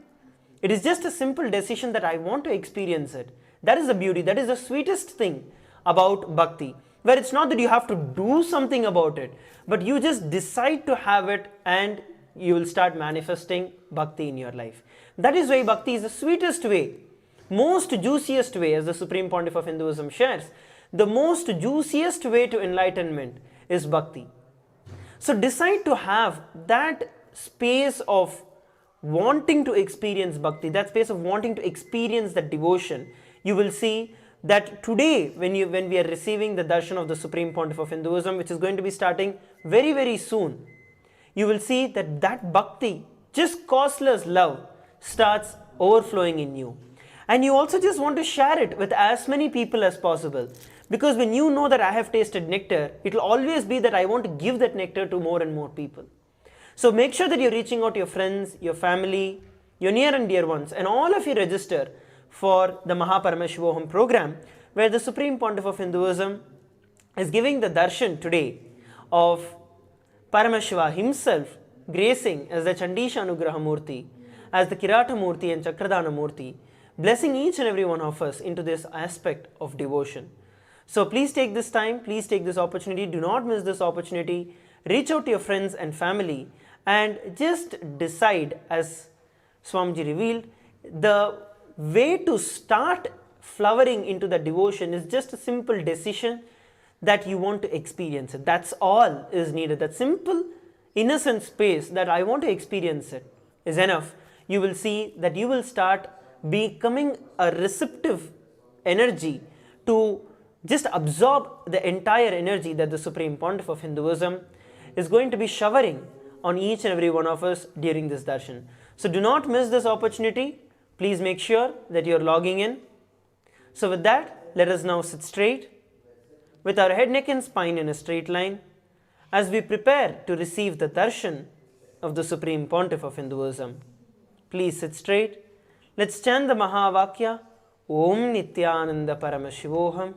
It is just a simple decision that I want to experience it. That is the beauty, that is the sweetest thing about bhakti, where it's not that you have to do something about it, but you just decide to have it and you will start manifesting bhakti in your life. That is why bhakti is the sweetest way, most juiciest way, as the Supreme Pontiff of Hinduism shares. The most juiciest way to enlightenment is bhakti. So decide to have that space of wanting to experience bhakti, that space of wanting to experience that devotion. You will see that today when we are receiving the darshan of the Supreme Pontiff of Hinduism, which is going to be starting very, very soon, you will see that bhakti, just causeless love, starts overflowing in you. And you also just want to share it with as many people as possible. Because when you know that I have tasted nectar, it will always be that I want to give that nectar to more and more people. So make sure that you're reaching out to your friends, your family, your near and dear ones, and all of you register for the Mahaparameshivaham program, where the Supreme Pontiff of Hinduism is giving the darshan today of Paramashiva himself gracing as the Chandesha Anugraha Murti, as the Kirata Murti and Chakradana Murti, blessing each and every one of us into this aspect of devotion. So please take this time, please take this opportunity, do not miss this opportunity, reach out to your friends and family and just decide, as Swamiji revealed, the way to start flowering into the devotion is just a simple decision that you want to experience it. That's all is needed. That simple innocent space that I want to experience it is enough. You will see that you will start becoming a receptive energy to just absorb the entire energy that the Supreme Pontiff of Hinduism is going to be showering on each and every one of us during this darshan. So do not miss this opportunity. Please make sure that you are logging in. So with that, let us now sit straight with our head, neck and spine in a straight line as we prepare to receive the darshan of the Supreme Pontiff of Hinduism. Please sit straight. Let's chant the Mahavakya, Om Nithyananda Paramashivam.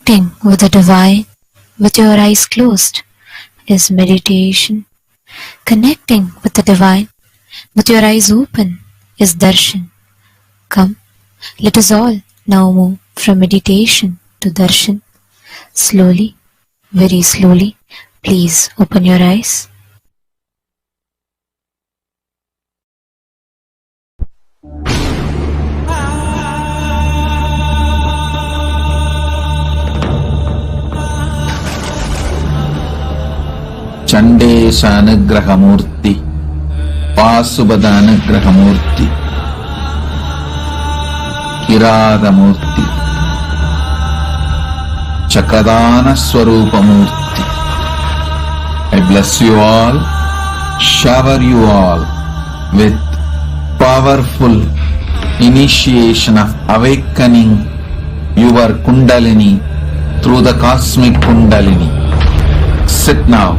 Connecting with the divine with your eyes closed is meditation. Connecting with the divine with your eyes open is darshan. Come, let us all now move from meditation to darshan. Slowly, very slowly, please open your eyes. Chandesha Anugraha Murti, Pasubada Anugraha Murti, Kirada Murti, Chakadana Swarupa Murti. I bless you all, shower you all with powerful initiation of awakening your Kundalini through the cosmic Kundalini. Sit now.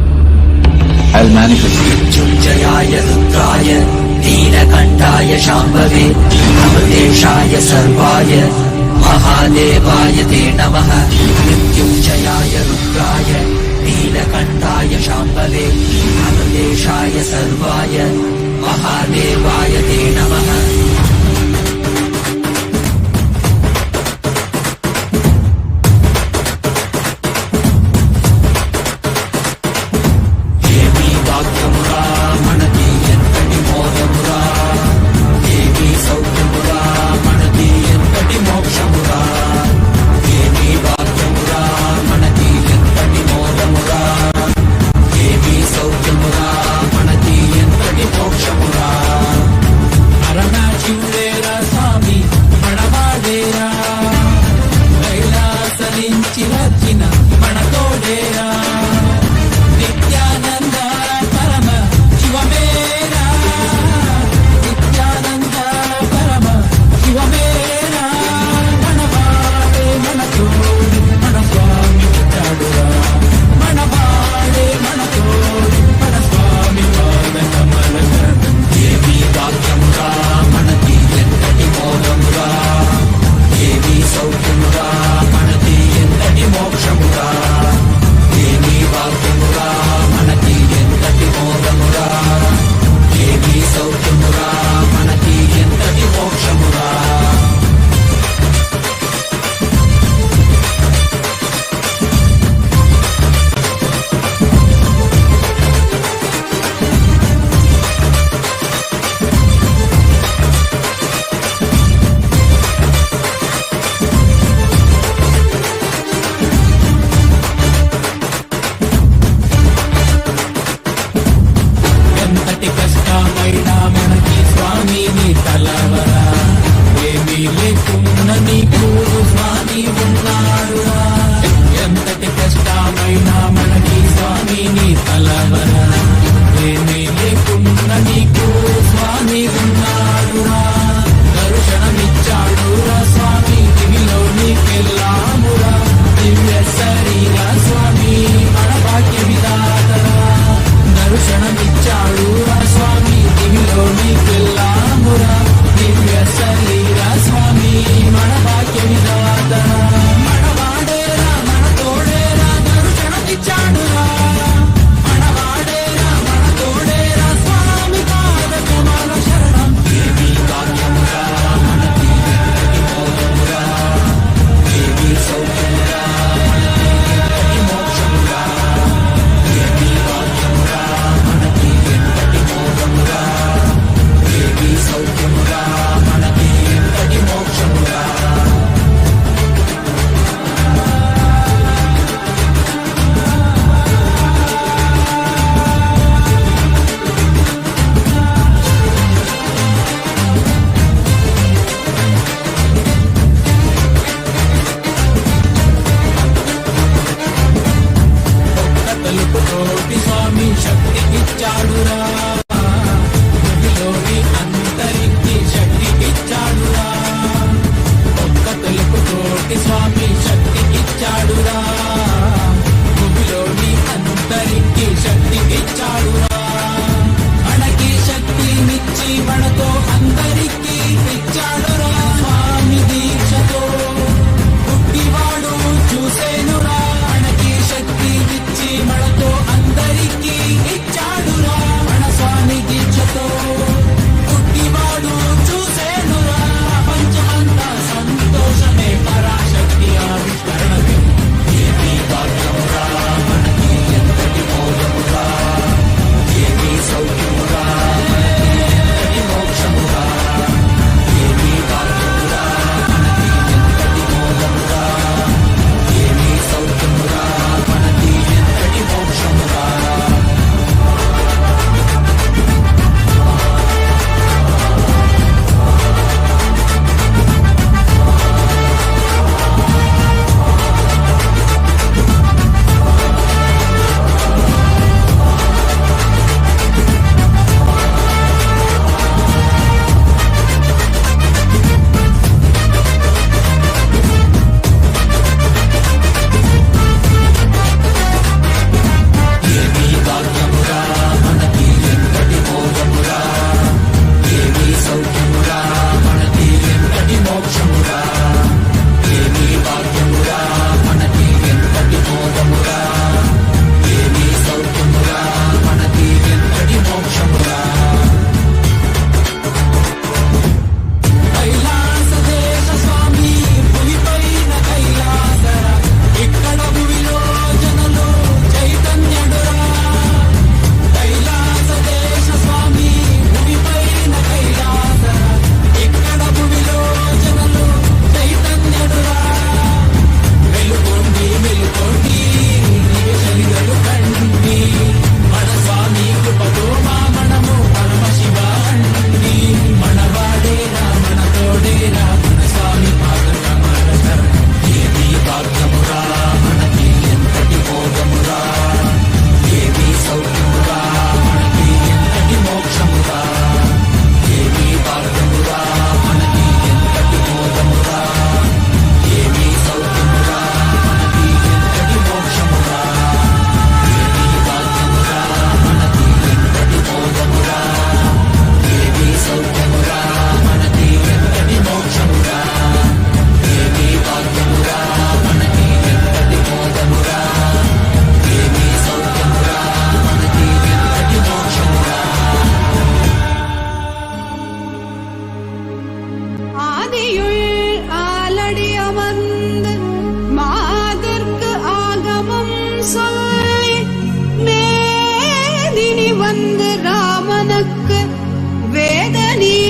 I'll manifest it. Jayaya Rudraya Neelakantaya Shambhave Amadeshaya Sarvaya Mahadevaya Te Namaha Mrityunjayaya Rudraya Neelakantaya Shambhave Amadeshaya Sarvaya Mahadevaya Te Namaha.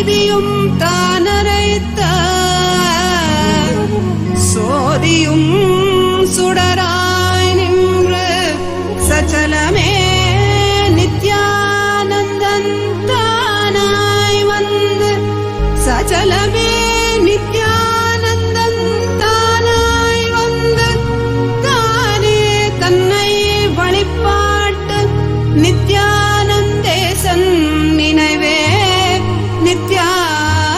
நீதியும் தானரைத்த சோதியும் சுடராய் நின்று சச்சலமே நித்யானந்தன் தானாய் வந்து சச்சலமே நித்யானந்தன் தானாய் வந்து தானே தன்னை வழிபாட்டு நித்யானந்தேசன் நினைவே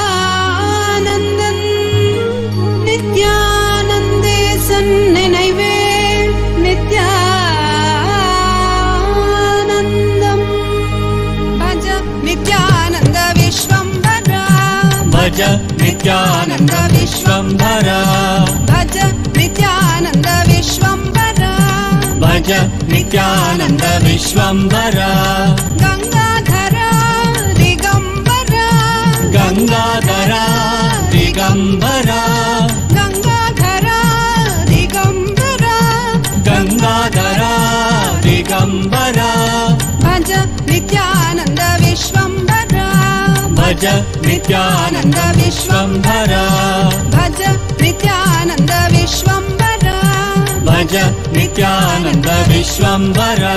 நித்யானந்தன் நித்யானந்தேசன் நினைவே நித்யானந்தம் பஜ நித்யானந்த விஸ்வம்பரா भज नित्यानन्द विश्वम्भरा भज नित्यानन्द विश्वम्भरा भज नित्यानन्द विश्वम्भरा गंगाधरा दिगंबरा गंगाधरा दिगंबरा गंगाधरा दिगंबरा गंगाधरा दिगंबरा भज नित्यानन्द विश्वम्भरा भज नित्यानन्द विश्वम्भरा भज नित्यानन्द विश्वम्भरा भज नित्यानन्द विश्वम्भरा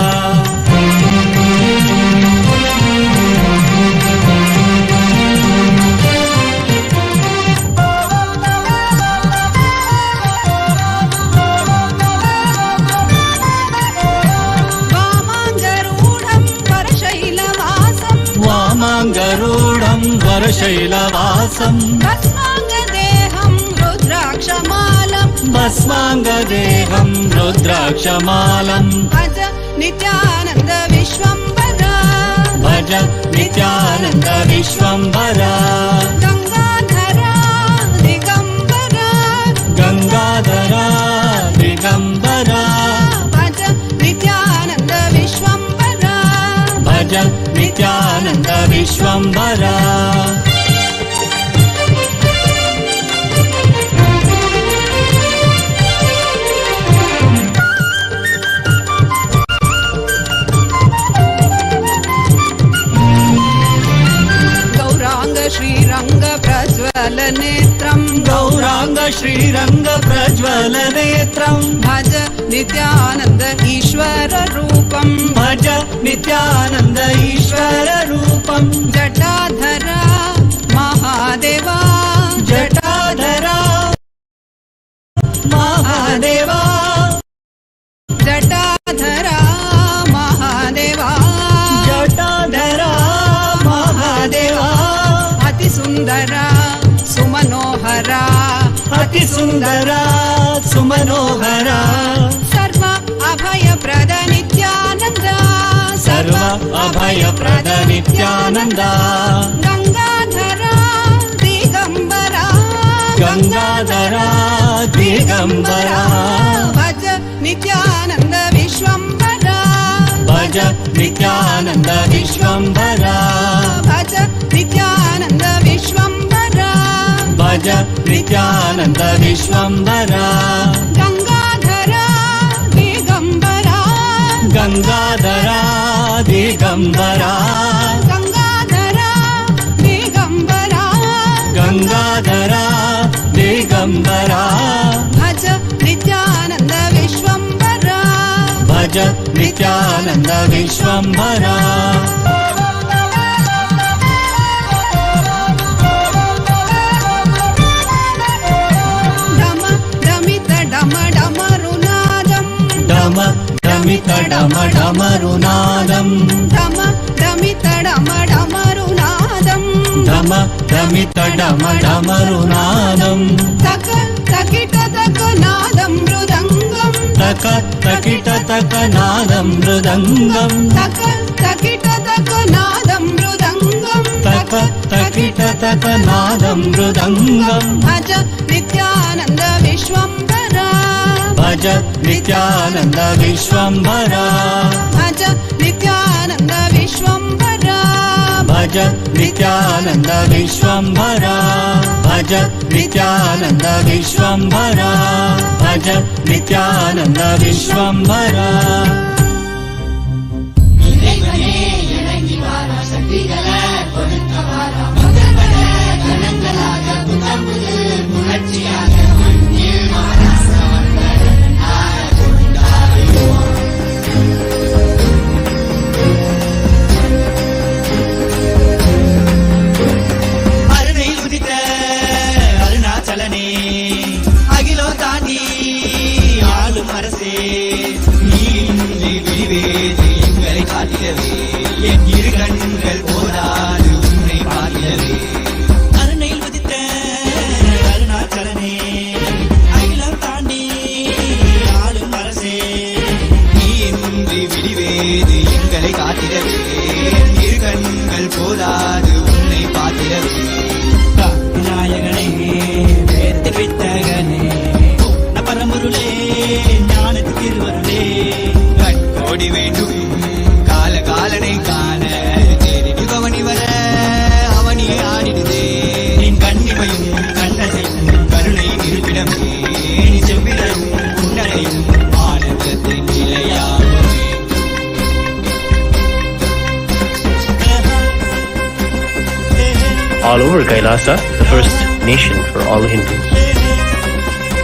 वामाङ्गरूढं वरशैलवासं भस्माङ्गदेहं रुद्राक्षमालं भस्माङ्गदेहं रुद्राक्षमालं भज नित्यानन्द विश्वम्भरा भज नित्यानन्द विश्वम्भरा गंगाधरा दिगंबरा गंगाधरा दिगंबरा भज नित्यानन्द विश्वम्भरा भज नित्यानन्द विश्वम्भरा गौरांग श्रीरंग प्रज्वल नेत्रं गौरांग श्रीरंग प्रज्वल नेत्रं भज नित्यानन्द ईश्वर रूपं भज नित्यानन्द ईश्वर रूपं जटाधरा महादेवा जटाधरा महादेवा जटाधरा महादेवा जटाधरा महादेवा अतिसुन्दरा सुमनोहरा अतिसुन्दरा सुमनोहरा सर्व अभयप्रद नित्यानन्द सर्व अभयप्रद नित्यानन्द गंगाधरा दिगंबरा गंगाधरा दिगंबरा भज नित्यानन्द विश्वम्भरा भज नित्यानन्द विश्वम्भरा भज नित्यानन्द विश्वम्भरा भज नित्यानन्द विश्वम्भरा गंगाधरा दिगंबरा गंगाधरा दिगंबरा गंगाधरा दिगंबरा गंगाधरा दिगंबरा भज नित्यानन्द विश्वम्भरा भज नित्यानन्द विश्वम्भरा डम डमित डम डमरुनादं डम डमित डम डमरुनादं डम डमित डम डमरुनादं डम डमित डम डमरुनादं तक तकिट तक नादं मृदंगं तक तकिट तक नादं मृदंगं तक तकिट तक नादं मृदंगं तक तकिट तक नादं मृदंगं भज नित्यानन्द विश्वम्भरा भज नित्यानन्द विश्वम्भरा भज नित्यानन्द विश्वम्भरा भज नित्यानन्द विश्वम्भरा भज नित्यानन्द विश्वम्भरा भज नित्यानन्द विश्वम्भरा இறைவனே இறங்கி வாரா சக்திகளை கொடுத்த வாரா all over Kailasa, the first nation for all Hindus.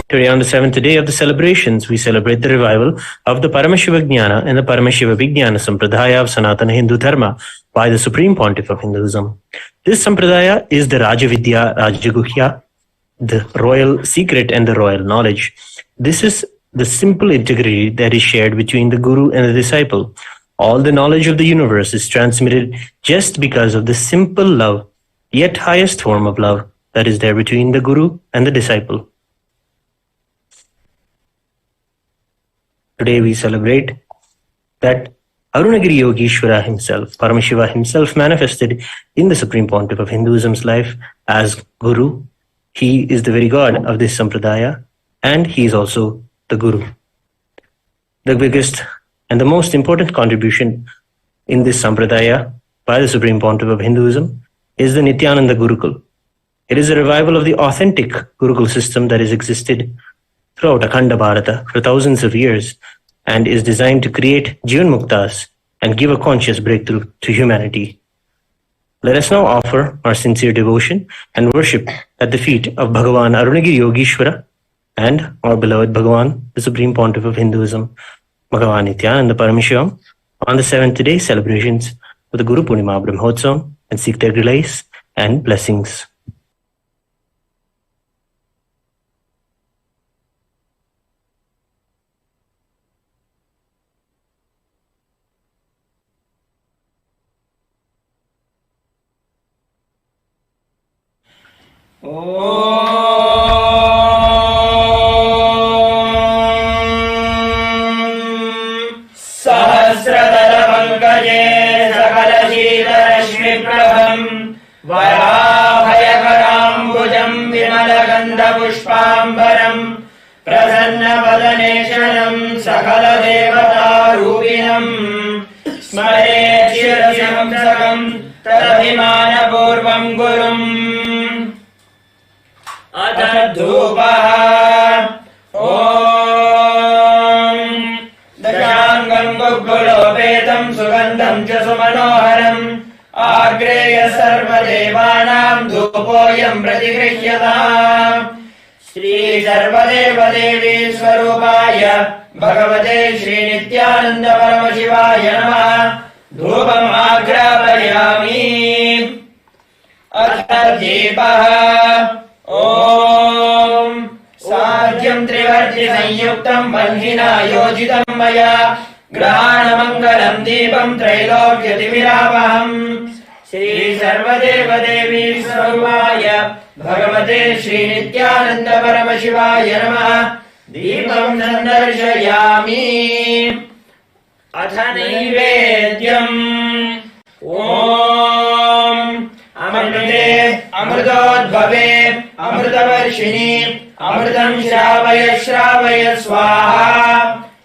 Today, on the 7th day of the celebrations, we celebrate the revival of the Paramashiva Jnana and the Paramashiva Vijnana Sampradaya of Sanatana Hindu Dharma by the Supreme Pontiff of Hinduism. This Sampradaya is the Rajavidya, Rajaguhya, the royal secret and the royal knowledge. This is the simple integrity that is shared between the Guru and the disciple. All the knowledge of the universe is transmitted just because of the simple love, yet highest form of love that is there between the Guru and the disciple. Today we celebrate that Arunagiri Yogeshwara himself, Paramashiva himself, manifested in the Supreme Pontiff of Hinduism's life as Guru. He is the very God of this Sampradaya, and he is also the Guru. The biggest and the most important contribution in this Sampradaya by the Supreme Pontiff of Hinduism is the Nithyananda Gurukul. It is a revival of the authentic Gurukul system that has existed throughout Akhanda Bharata for thousands of years and is designed to create Jivan Muktas and give a conscious breakthrough to humanity. Let us now offer our sincere devotion and worship at the feet of Bhagavan Arunagiri Yogeshwara and our beloved Bhagavan, the Supreme Pontiff of Hinduism, Bhagavan Nithyananda Paramashivam, on the 7th day celebrations of the Guru Purnima Brahmotsavam, and seek their grace and blessings. सहस्रदलपङ्कजे सकलशीलरश्मिप्रभम् वराभयकराम्बुजम् विमलगन्धपुष्पाम्बरम् प्रसन्नवदनेशनम् सकलदेवतारूपिणम् स्मरेत् शिरसिंसकम् तदभिमानपूर्वम् गुरुम् अथ धूपः ॐ दशाङ्गम् गुग्गुलोपेतम् सुगन्धम् च सुमनोहरम् आग्रेय सर्वदेवानाम् धूपोऽयम् प्रतिगृह्यताम् श्रीसर्वदेवदेवी स्वरूपाय भगवते श्रीनित्यानन्द परमशिवाय नमः धूपम् आग्रापयामि अथ दीपः ॐ साध्यम् त्रिवर्ति संयुक्तम् बन्धिना योजितम् मया ग्रहाणमङ्गलम् दीपम् त्रैलोक्यतिमिरापहम् श्रीसर्वदेवदेवी स्वरूपाय भगवते श्रीनित्यानन्द परमशिवाय नमः दीपम् सन्दर्शयामि अथ नैवेद्यम् ॐ अमृते अमृतोद्भवे अमृतवर्षिणि अमृतम् श्रावय श्रावय स्वाहा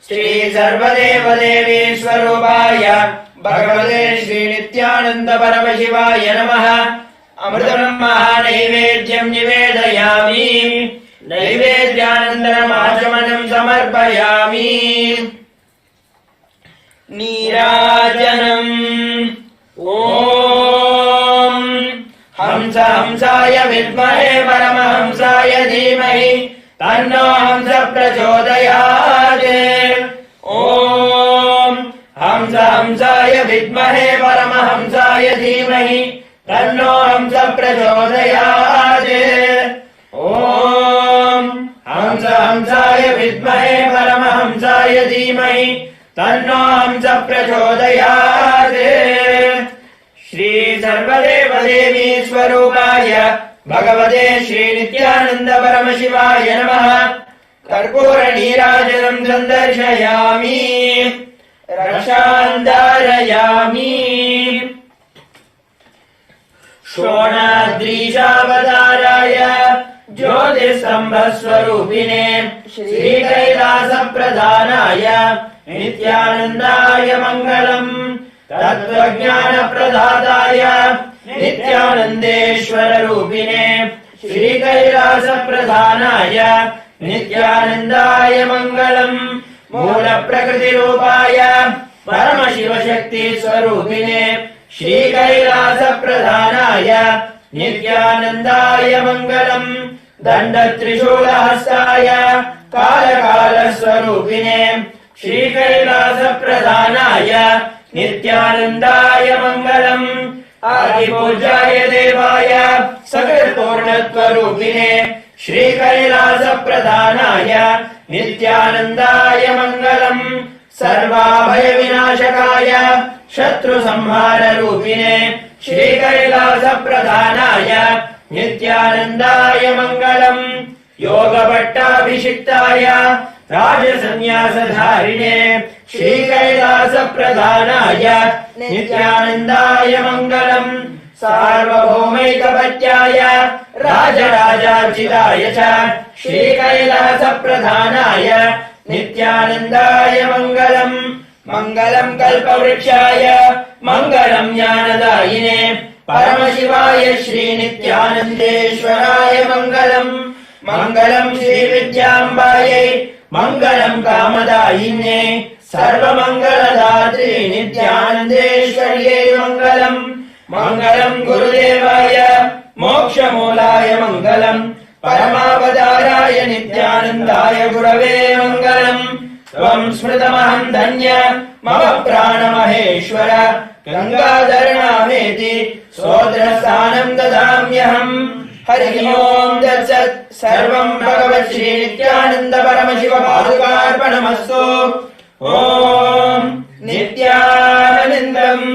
श्रीसर्वदेवदेवी स्वरूपाय भगवते श्रीनित्यानन्द परमशिवाय नमः अमृतम् महानैवेद्यम् निवेदयामि नैवेद्यानन्तरम् आचमनम् समर्पयामि नीराजनम् ॐ हंस हंसाय विद्महे परमहंसाय धीमहि तन्नो हंस प्रचोदयात् ॐ हंस हंसाय विद्महे परमहंसाय धीमहि तन्नो हंस प्रचोदयात् ॐ हंस हंसाय विद्महे परमहंसाय धीमहि तन्नो हंस प्रचोदयात् श्रीसर्वदेवदेवी स्वरूपाय भगवते श्रीनित्यानन्द परमशिवाय नमः कर्पूरनीराजनम् सन्दर्शयामि रक्षान्धारयामि शोणाद्रीशावताराय ज्योतिस्तम्भस्वरूपिणे श्रीकैलासप्रधानाय नित्यानन्दाय मङ्गलम् तत्त्वज्ञानप्रदाताय नित्यानन्देश्वररूपिणे श्रीकैलासप्रधानाय नित्यानन्दाय मङ्गलम् मूलप्रकृतिरूपाय परमशिवशक्तिस्वरूपिणे श्रीकैलासप्रधानाय नित्यानन्दाय मङ्गलम् दण्डत्रिशूलहस्ताय कालकालस्वरूपिणे श्रीकैलासप्रधानाय नित्यानन्दाय मङ्गलम् आदिपूज्याय देवाय सकलपूर्णत्वरूपिणे श्रीकैलासप्रधानाय नित्यानन्दाय मङ्गलम् सर्वाभयविनाशकाय शत्रुसंहाररूपिणे श्रीकैलासप्रधानाय नित्यानन्दाय मङ्गलम् योगभट्टाभिषिक्ताय राजसन्न्यासधारिणे श्रीकैलासप्रधानाय नित्यानन्दाय मङ्गलम् सार्वभौमैकपत्याय राजराजार्चिताय च श्रीकैलासप्रधानाय नित्यानन्दाय मङ्गलम् मङ्गलम् कल्पवृक्षाय मङ्गलम् ज्ञानदायिने परमशिवाय श्रीनित्यानन्देश्वराय मङ्गलम् मङ्गलम् श्रीविद्याम्बायै मङ्गलम् कामदायिने सर्वमङ्गलदात्री नित्यानन्देश्वर्यै मङ्गलम् मङ्गलम् गुरुदेवाय मोक्षमूलाय मङ्गलम् परमावताराय नित्यानन्दाय गुरवे मङ्गलम् त्वम् स्मृतमहम् धन्य मम प्राणमहेश्वर गङ्गाधरनामेति स्तोत्रस्थानम् ददाम्यहम् हरिः ओम् तत्सत् सर्वम् भगवत् श्रीनित्यानन्द परमशिव पादुकार्पणमस्तु ओम् नित्यानन्दम्।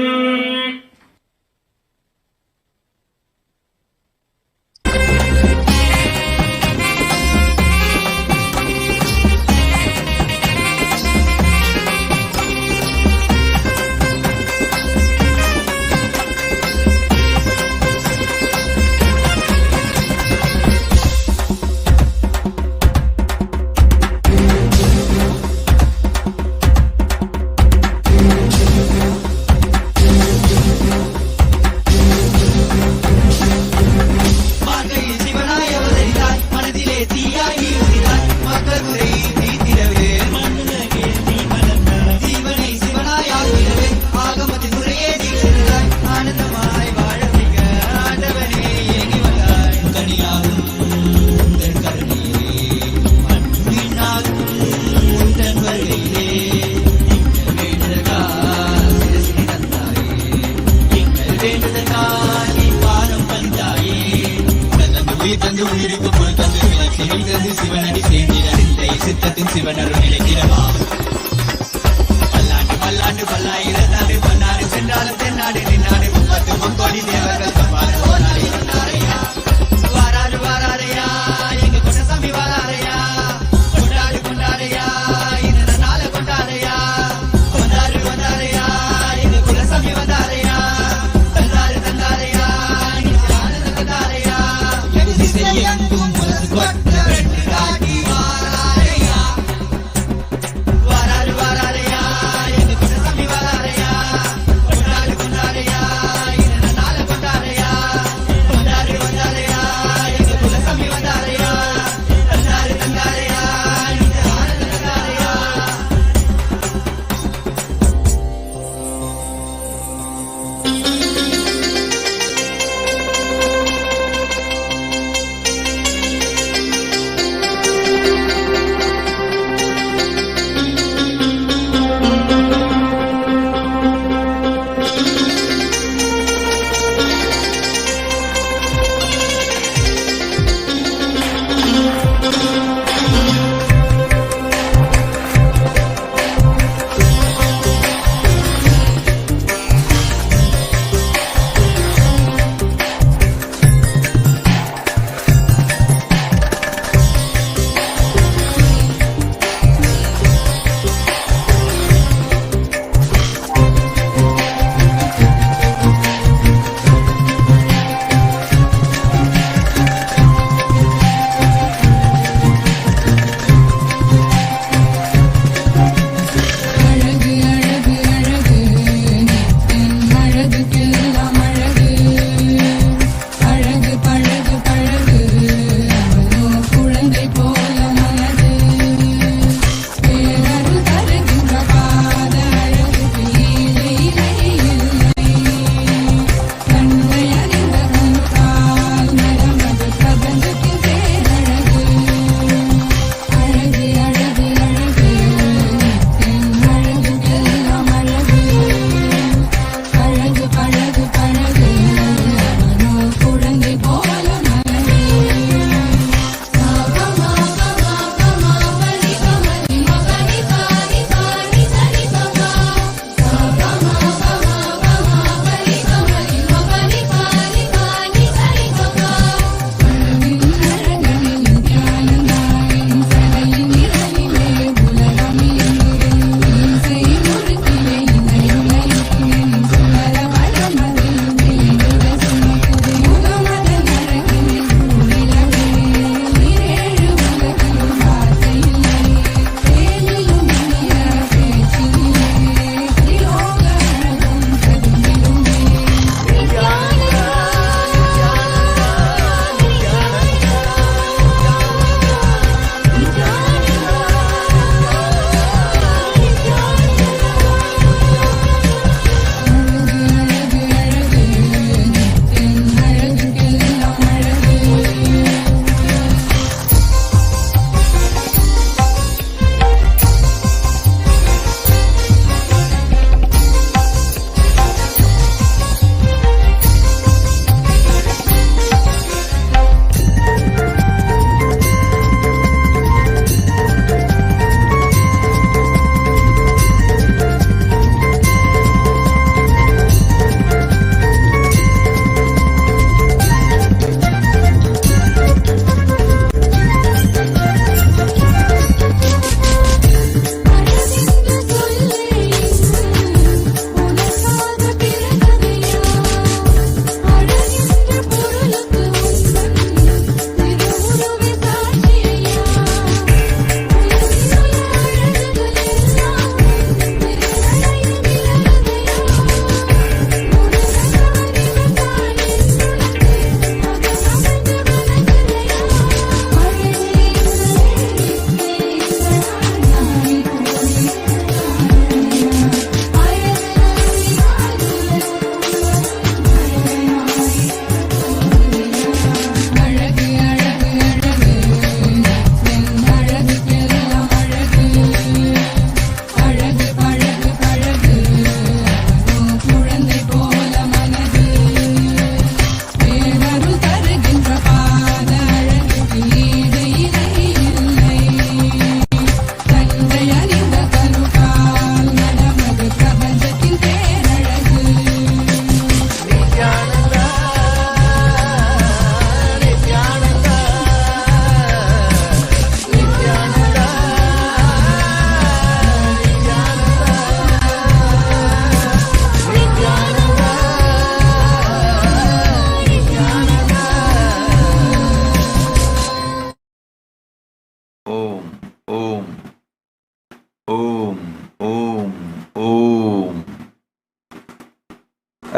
Vara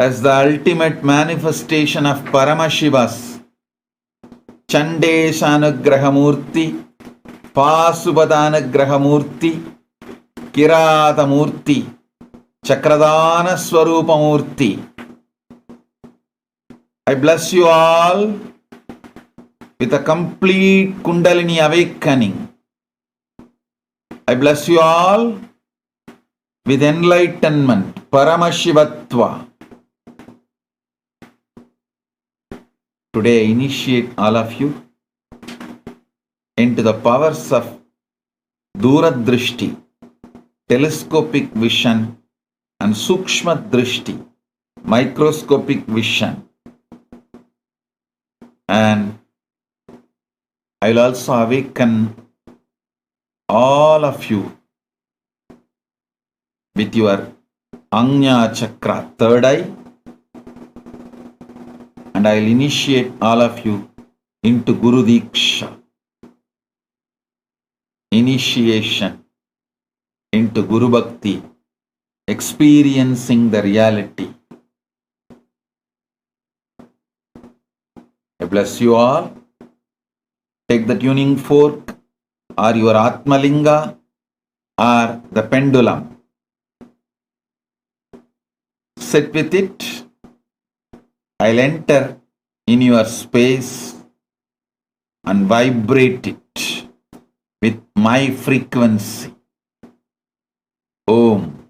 as the ultimate manifestation of Paramashiva's Chandesha Anugraha Murti, Pasubada Anugraha Murti, Kirata Murti, Chakradana Swarupa Murti. I bless you all with a complete Kundalini awakening. I bless you all with enlightenment, Paramashivatva. Today I initiate all of you into the powers of Duradrishti, telescopic vision, and Sukshma Drishti, microscopic vision. And I will also awaken all of you with your Ajna Chakra, third eye, and I will initiate all of you into Guru Diksha, initiation into Guru Bhakti, experiencing the reality. I bless you all. Take the tuning fork or your Atmalinga or the pendulum. Sit with it. I'll enter in your space and vibrate it with my frequency. Om.